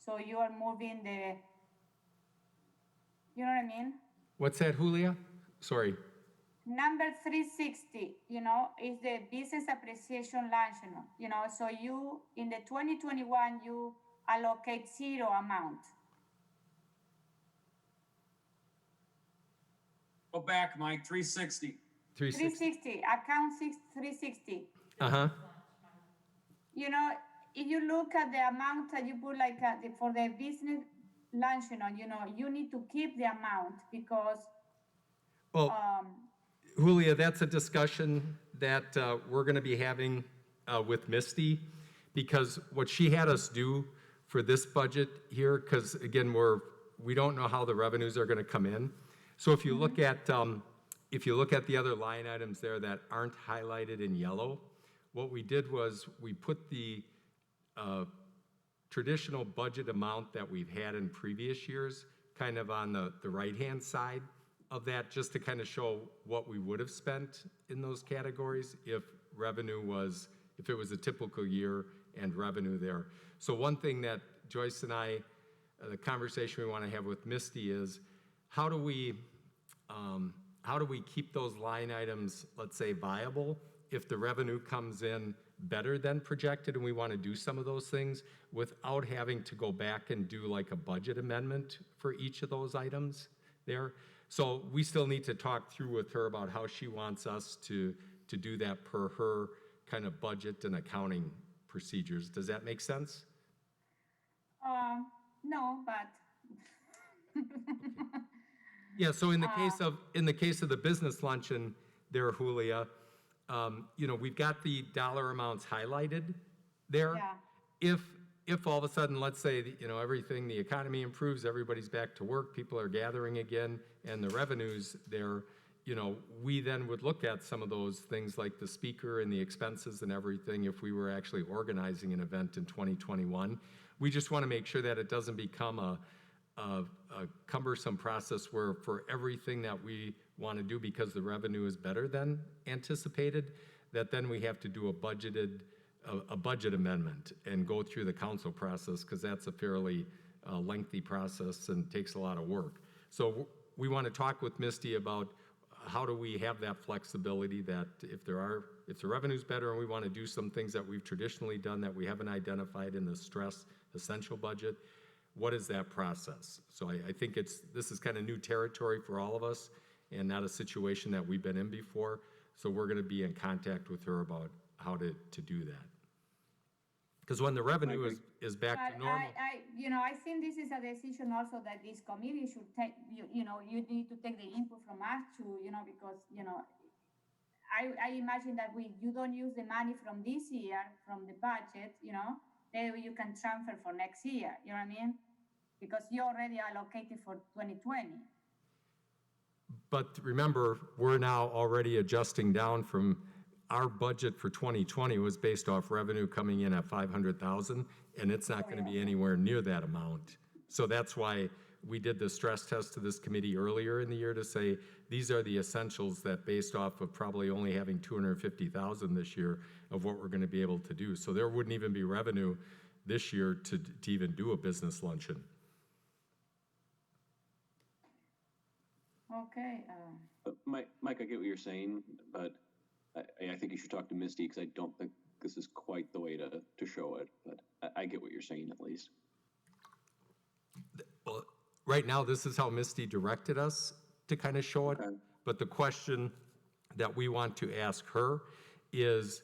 So you are moving you know what I mean? What's that, Julia? Sorry. Number 360, is the business appreciation luncheon, so you, in the 2021, you allocate 0 amount. Go back, Mike, 360. 360, account 360. Uh-huh. If you look at the amount that you put for the business luncheon, you need to keep the amount because, Julia, that's a discussion that we're going to be having with Misty, because what she had us do for this budget here, because again, we don't know how the revenues are going to come in. So if you look at the other line items there that aren't highlighted in yellow, what we did was we put the traditional budget amount that we've had in previous years kind of on the right-hand side of that, just to kind of show what we would have spent in those categories if it was a typical year and revenue there. So one thing that Joyce and I, the conversation we want to have with Misty is, how do we keep those line items, let's say, viable if the revenue comes in better than projected and we want to do some of those things without having to go back and do like a budget amendment for each of those items there? So we still need to talk through with her about how she wants us to do that per her kind of budget and accounting procedures. Does that make sense? No, but. Yeah, so in the case of the business luncheon there, Julia, we've got the dollar amounts highlighted there. Yeah. if all of a sudden, let's say, everything, the economy improves, everybody's back to work, people are gathering again, and the revenues there, we then would look at some of those things like the speaker and the expenses and everything if we were actually organizing an event in 2021. We just want to make sure that it doesn't become a cumbersome process where for everything that we want to do because the revenue is better than anticipated, that then we have to do a budget amendment and go through the council process, because that's a fairly lengthy process and takes a lot of work. So we want to talk with Misty about how do we have that flexibility that if the revenue's better and we want to do some things that we've traditionally done that we haven't identified in the stress essential budget, what is that process? So I think this is kind of new territory for all of us and not a situation that we've been in before. So we're going to be in contact with her about how to do that. Because when the revenue is back to normal. I think this is a decision also that this committee should take. You need to take the input from us to, because I imagine that you don't use the money from this year from the budget, then you can transfer for next year. You know what I mean? Because you already allocated for 2020. But remember, we're now already adjusting down from our budget for 2020 was based off revenue coming in at 500,000, and it's not going to be anywhere near that amount. So that's why we did the stress test to this committee earlier in the year to say, these are the essentials that based off of probably only having 250,000 this year of what we're going to be able to do. So there wouldn't even be revenue this year to even do a business luncheon. Okay. Mike, I get what you're saying, but I think you should talk to Misty because I don't think this is quite the way to show it. But I get what you're saying at least. Well, right now, this is how Misty directed us to kind of show it. Okay. But the question that we want to ask her is,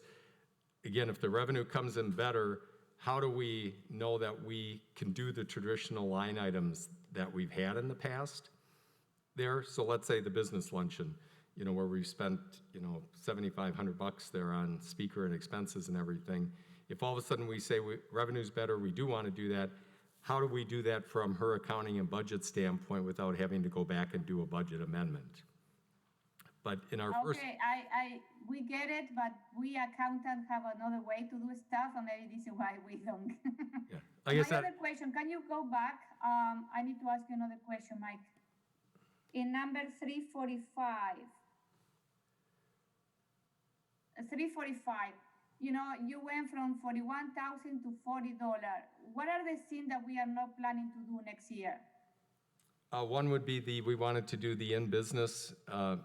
again, if the revenue comes in better, how do we know that we can do the traditional line items that we've had in the past there? So let's say the business luncheon, where we've spent, $7,500 there on speaker and expenses and everything. If all of a sudden we say revenue's better, we do want to do that, how do we do that from her accounting and budget standpoint without having to go back and do a budget amendment? But in our first... Okay, we get it, but we accountants have another way to do stuff, and maybe this is why we don't. Yeah. Like I said, another question, can you go back? I need to ask you another question, Mike. In number 345, you went from $41,000 to $40. What are the things that we are not planning to do next year? One would be we wanted to do the in-business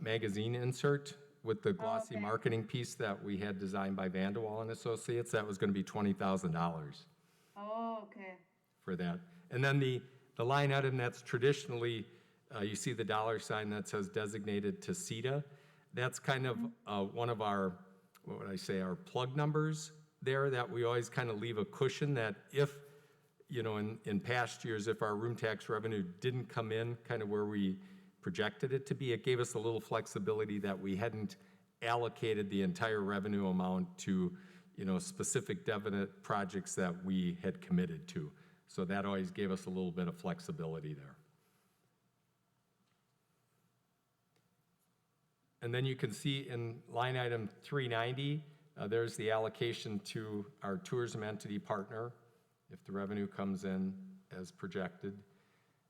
magazine insert with the glossy marketing piece that we had designed by Vanderwall and Associates. That was going to be $20,000. Oh, okay. For that. And then the line item that's traditionally, you see the dollar sign that says designated to CETA. That's kind of one of our, our plug numbers there that we always kind of leave a cushion that if, in past years, if our room tax revenue didn't come in kind of where we projected it to be, it gave us a little flexibility that we hadn't allocated the entire revenue amount to, specific definite projects that we had committed to. So that always gave us a little bit of flexibility there. And then you can see in line item 390, there's the allocation to our tourism entity partner if the revenue comes in as projected.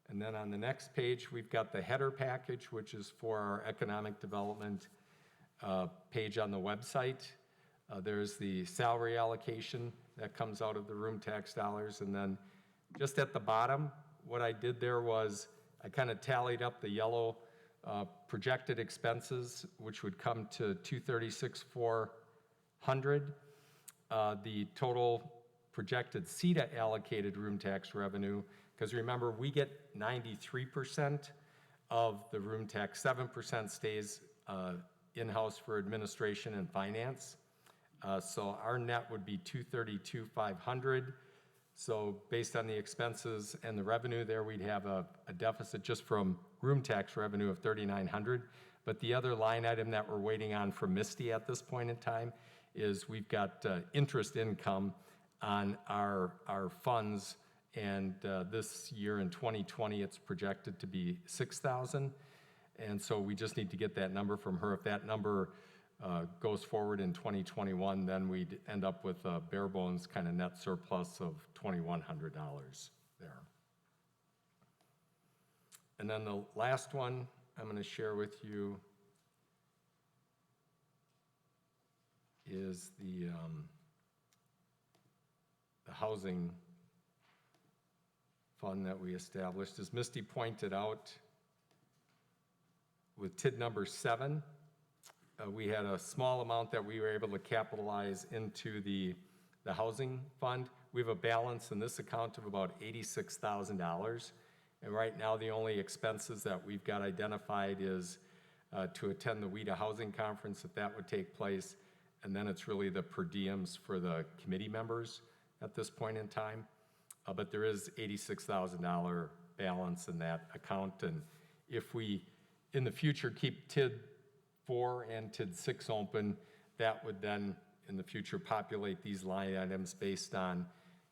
And then on the next page, we've got the header package, which is for our economic development page on the website. There's the salary allocation that comes out of the room tax dollars. And then just at the bottom, what I did there was I kind of tallied up the yellow projected expenses, which would come to $236,400. The total projected CETA allocated room tax revenue, because remember, we get 93% of the room tax, 7% stays in-house for administration and finance. So our net would be $232,500. So based on the expenses and the revenue there, we'd have a deficit just from room tax revenue of $3,900. But the other line item that we're waiting on from Misty at this point in time is we've got interest income on our funds. And this year in 2020, it's projected to be 6,000. And so we just need to get that number from her. If that number goes forward in 2021, then we'd end up with a bare bones kind of net surplus of $2,100 there. And then the last one I'm going to share with you is the housing fund that we established. As Misty pointed out, with TID number 7, we had a small amount that we were able to capitalize into the housing fund. We have a balance in this account of about $86,000. And right now, the only expenses that we've got identified is to attend the WIDA Housing Conference, if that would take place. And then it's really the per diems for the committee members at this point in time. But there is $86,000 balance in that account. And if we, in the future, keep TID 4 and TID 6 open, that would then, in the future, populate these line items based on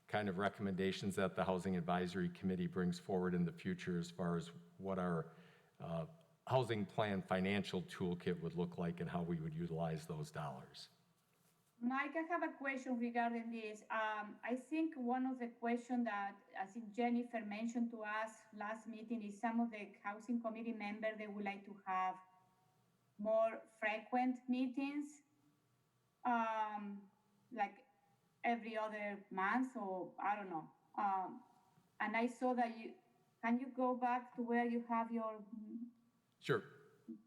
kind of recommendations that the Housing Advisory Committee brings forward in the future as far as what our housing plan financial toolkit would look like and how we would utilize those dollars. Mike, I have a question regarding this. I think one of the questions that I think Jennifer mentioned to us last meeting is some of the housing committee members, they would like to have more frequent meetings, like every other month, or I don't know. And I saw that can you go back to where you have your? Sure.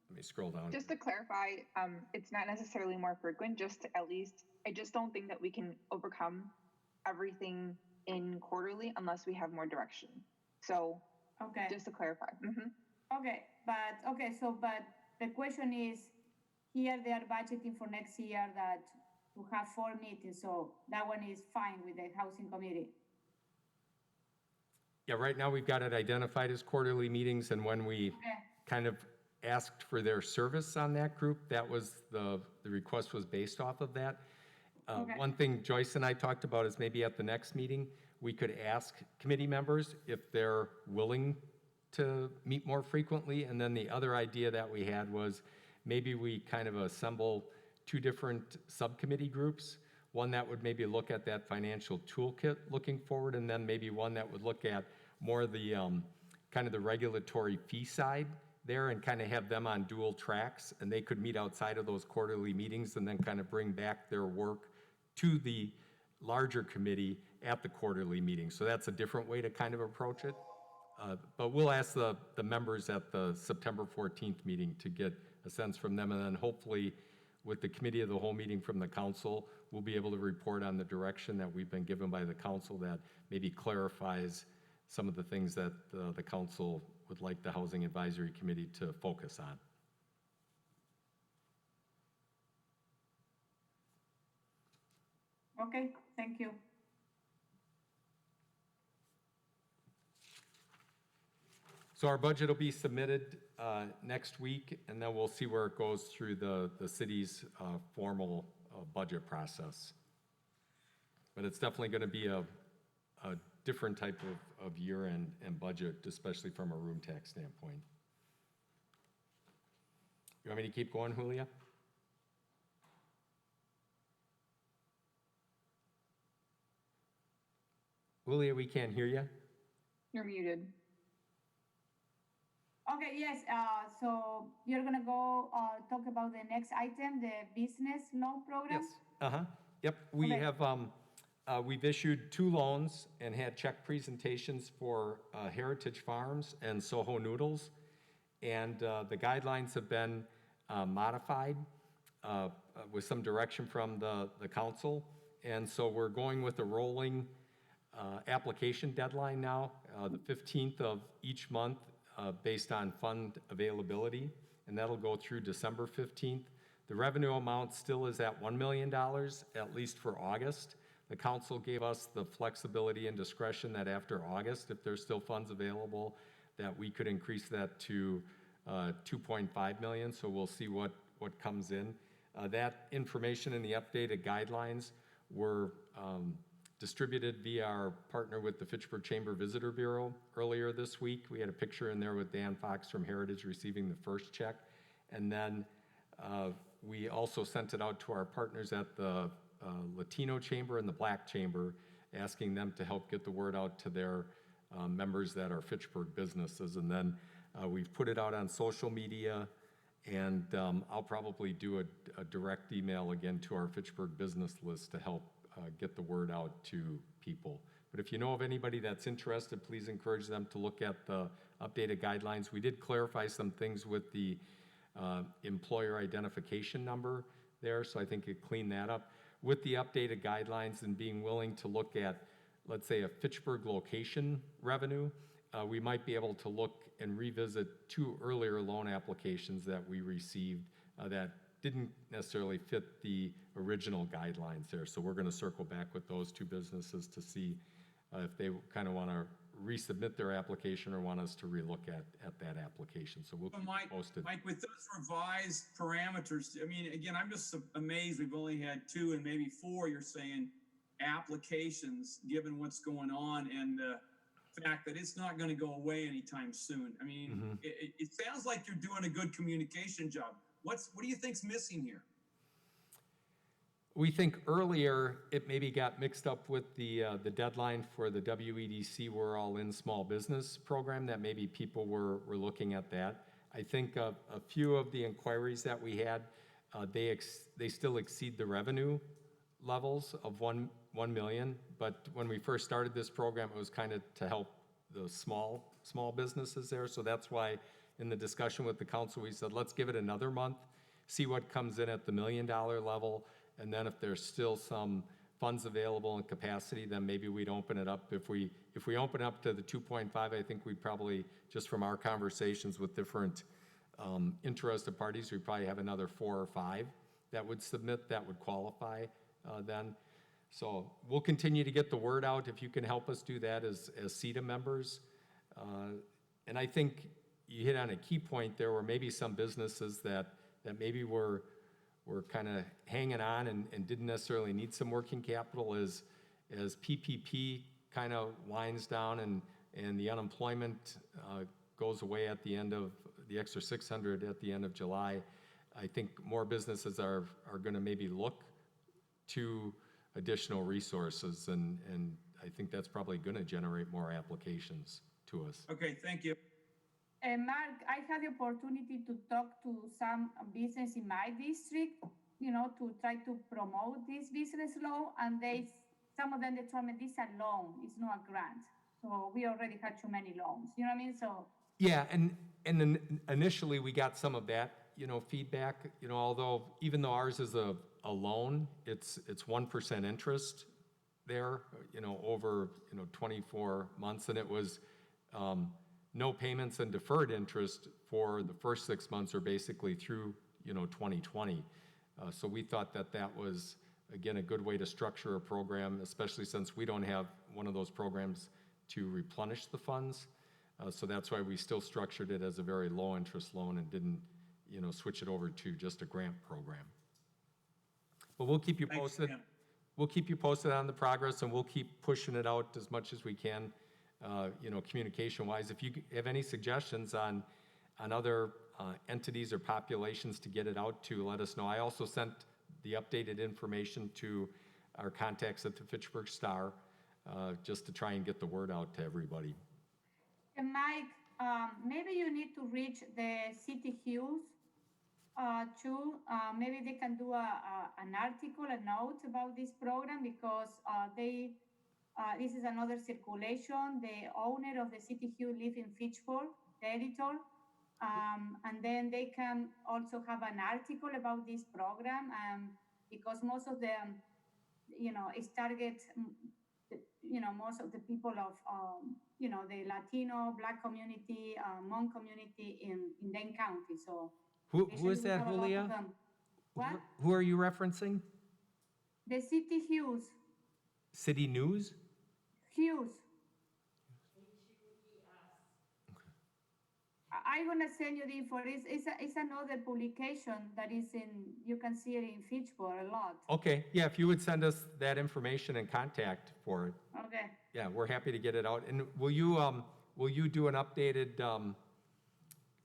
Let me scroll down. Just to clarify, it's not necessarily more frequent, just to at least, I just don't think that we can overcome everything in quarterly unless we have more direction. So, okay. Just to clarify. Okay, but the question is, here they are budgeting for next year that to have 4 meetings, so that one is fine with the housing committee. Yeah, right now we've got it identified as quarterly meetings, and when we kind of asked for their service on that group, that was the request was based off of that. One thing Joyce and I talked about is maybe at the next meeting, we could ask committee members if they're willing to meet more frequently. And then the other idea that we had was maybe we kind of assemble 2 different subcommittee groups. One that would maybe look at that financial toolkit looking forward, and then maybe one that would look at more the kind of the regulatory fee side there and kind of have them on dual tracks, and they could meet outside of those quarterly meetings and then kind of bring back their work to the larger committee at the quarterly meeting. So that's a different way to kind of approach it. But we'll ask the members at the September 14th meeting to get a sense from them, and then hopefully with the committee of the whole meeting from the council, we'll be able to report on the direction that we've been given by the council that maybe clarifies some of the things that the council would like the Housing Advisory Committee to focus on. Okay, thank you. So our budget will be submitted next week, and then we'll see where it goes through the city's formal budget process. But it's definitely going to be a different type of year and budget, especially from a room tax standpoint. You want me to keep going, Julia? Julia, we can't hear you. You're muted. Okay, yes, so you're gonna go talk about the next item, the business loan program? Yes, yep, we have, we've issued 2 loans and had check presentations for Heritage Farms and Soho Noodles. And the guidelines have been modified with some direction from the council. And so we're going with a rolling application deadline now, the 15th of each month, based on fund availability, and that'll go through December 15th. The revenue amount still is at $1 million, at least for August. The council gave us the flexibility and discretion that after August, if there's still funds available, that we could increase that to 2.5 million, so we'll see what comes in. That information in the updated guidelines were distributed via our partner with the Fitchburg Chamber Visitor Bureau earlier this week. We had a picture in there with Dan Fox from Heritage receiving the first check. And then we also sent it out to our partners at the Latino Chamber and the Black Chamber, asking them to help get the word out to their members that are Fitchburg businesses. And then we've put it out on social media, and I'll probably do a direct email again to our Fitchburg business list to help get the word out to people. But if you know of anybody that's interested, please encourage them to look at the updated guidelines. We did clarify some things with the employer identification number there, so I think it cleaned that up. With the updated guidelines and being willing to look at, let's say, a Fitchburg location revenue, we might be able to look and revisit 2 earlier loan applications that we received that didn't necessarily fit the original guidelines there. So we're going to circle back with those 2 businesses to see if they kind of want to resubmit their application or want us to relook at that application. So we'll keep you posted. Mike, with those revised parameters, I mean, again, I'm just amazed we've only had 2 and maybe 4, you're saying, applications, given what's going on and the fact that it's not going to go away anytime soon. I mean, it sounds like you're doing a good communication job. What do you think's missing here? We think earlier it maybe got mixed up with the deadline for the WEDC We're All In Small Business program, that maybe people were looking at that. I think a few of the inquiries that we had, they still exceed the revenue levels of 1 million, but when we first started this program, it was kind of to help the small businesses there. So that's why in the discussion with the council, we said, let's give it another month, see what comes in at the $1 million level. And then if there's still some funds available and capacity, then maybe we'd open it up. If we open up to the 2.5, I think we'd probably, just from our conversations with different interested parties, we'd probably have another 4 or 5 that would submit, that would qualify then. So we'll continue to get the word out if you can help us do that as CETA members. And I think you hit on a key point there, where maybe some businesses that maybe were kind of hanging on and didn't necessarily need some working capital as PPP kind of winds down and the unemployment goes away at the end of the extra 600 at the end of July. I think more businesses are going to maybe look to additional resources, and I think that's probably going to generate more applications to us. Okay, thank you. Mark, I had the opportunity to talk to some business in my district, to try to promote this business law, and some of them, they told me this is a loan, it's not a grant. So we already had too many loans, you know what I mean? So yeah, and then initially we got some of that, feedback, although even though ours is a loan, it's 1% interest there, over 24 months, and it was no payments and deferred interest for the first 6 months, or basically through 2020. So we thought that was, again, a good way to structure a program, especially since we don't have one of those programs to replenish the funds. So that's why we still structured it as a very low interest loan and didn't switch it over to just a grant program. But we'll keep you posted. We'll keep you posted on the progress, and we'll keep pushing it out as much as we can, communication-wise. If you have any suggestions on other entities or populations to get it out to, let us know. I also sent the updated information to our contacts at the Fitchburg Star, just to try and get the word out to everybody. And Mike, maybe you need to reach the City Hills too. Maybe they can do an article, a note about this program, because this is another circulation. The owner of the City Hill lives in Fitchburg, the editor. And then they can also have an article about this program, because most of them, it targets, most of the people of, the Latino, Black community, Hmong community in Dane County. So who is that, Julia? What? Who are you referencing? The City Hughes. City News? Hughes. I'm gonna send you the info. It's another publication that is you can see it in Fitchburg a lot. Okay, yeah, if you would send us that information and contact for it, Okay. yeah, we're happy to get it out. And will you do an updated,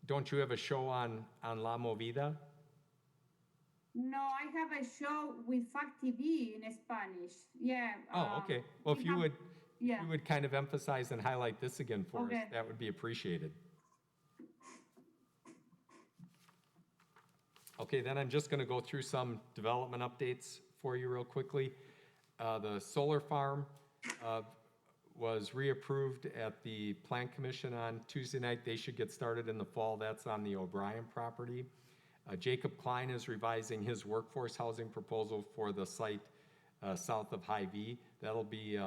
don't you have a show on La Movida? No, I have a show with Fact TV in Spanish. Yeah. Oh, okay. Well, if you would kind of emphasize and highlight this again for us, Okay. that would be appreciated. Okay, then I'm just gonna go through some development updates for you real quickly. The solar farm was reapproved at the Plan Commission on Tuesday night. They should get started in the fall. That's on the O'Brien property. Jacob Klein is revising his workforce housing proposal for the site south of Hy-Vee. That'll be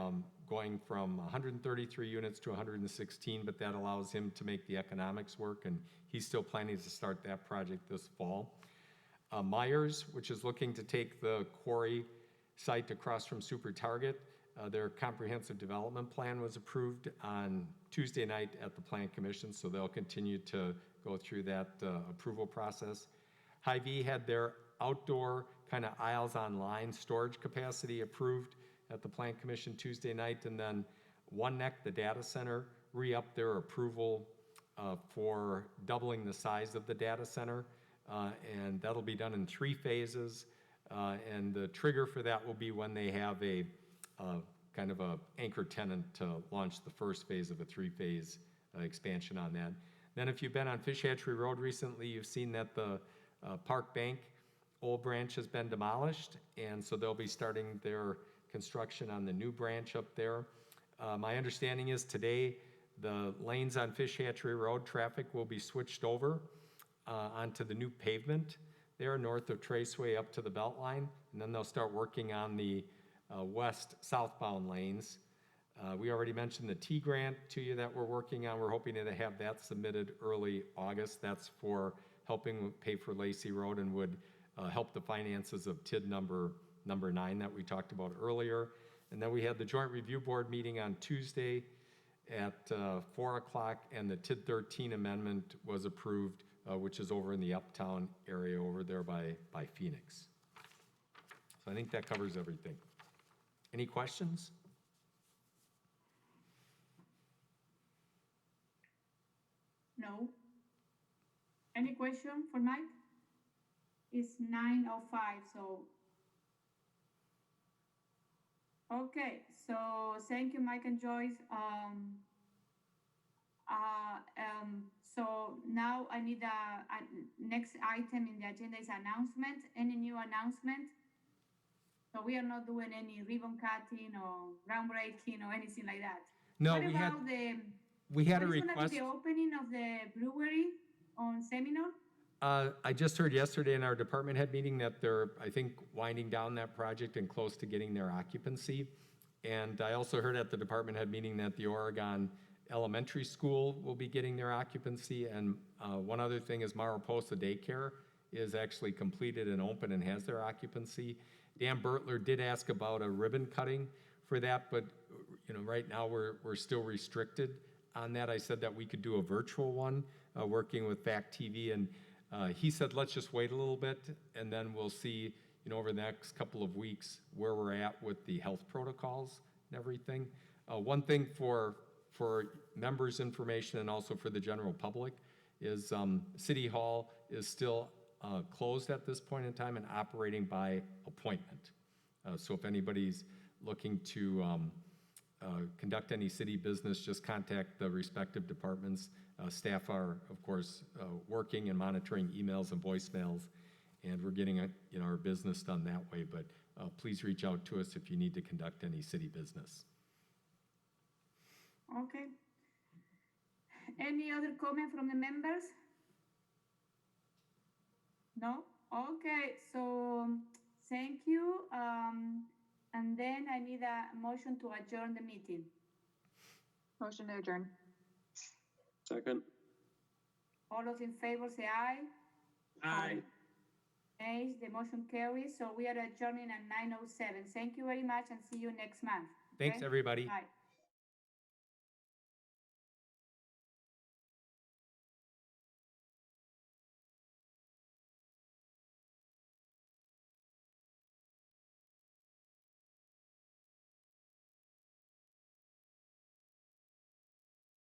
going from 133 units to 116, but that allows him to make the economics work, and he's still planning to start that project this fall. Myers, which is looking to take the quarry site across from Super Target, their comprehensive development plan was approved on Tuesday night at the Plan Commission, so they'll continue to go through that approval process. Hy-Vee had their outdoor kind of aisles online storage capacity approved at the Plan Commission Tuesday night, and then One Neck, the data center, re-upped their approval for doubling the size of the data center, and that'll be done in 3 phases, and the trigger for that will be when they have a kind of a anchor tenant to launch the first phase of a 3-phase expansion on that. Then if you've been on Fish Hatchery Road recently, you've seen that the Park Bank old branch has been demolished, and so they'll be starting their construction on the new branch up there. My understanding is today the lanes on Fish Hatchery Road traffic will be switched over onto the new pavement there north of Traceway up to the Beltline, and then they'll start working on the west southbound lanes. We already mentioned the T grant to you that we're working on. We're hoping to have that submitted early August. That's for helping pay for Lacey Road and would help the finances of TID number 9 that we talked about earlier. And then we had the Joint Review Board meeting on Tuesday at 4 o'clock, and the TID 13 amendment was approved, which is over in the Uptown area over there by Phoenix. So I think that covers everything. Any questions? No. Any question for Mike? It's 9:05, so. Okay, so thank you, Mike and Joyce. So now I need a next item in the agenda is announcement. Any new announcement? So we are not doing any ribbon cutting or groundbreaking or anything like that. No, what we about we had a what is request. gonna be the opening of the brewery on Seminole? I just heard yesterday in our department head meeting that they're, I think, winding down that project and close to getting their occupancy. And I also heard at the department head meeting that the Oregon Elementary School will be getting their occupancy. And one other thing is Mariposa Daycare is actually completed and open and has their occupancy. Dan Bertler did ask about a ribbon cutting for that, but right now we're still restricted on that. I said that we could do a virtual one, working with Fact TV, and he said, let's just wait a little bit, and then we'll see, over the next couple of weeks where we're at with the health protocols and everything. One thing for members' information and also for the general public is City Hall is still closed at this point in time and operating by appointment. So if anybody's looking to conduct any city business, just contact the respective departments. Staff are, of course, working and monitoring emails and voicemails, and we're getting our business done that way. But please reach out to us if you need to conduct any city business. Okay. Any other comment from the members? No? Okay, so thank you. And then I need a motion to adjourn the meeting. Motion to adjourn. Second. All those in favor say aye. Aye. Nays, the motion carries. So we are adjourning at 9:07. Thank you very much and see you next month. Thanks, everybody. Bye.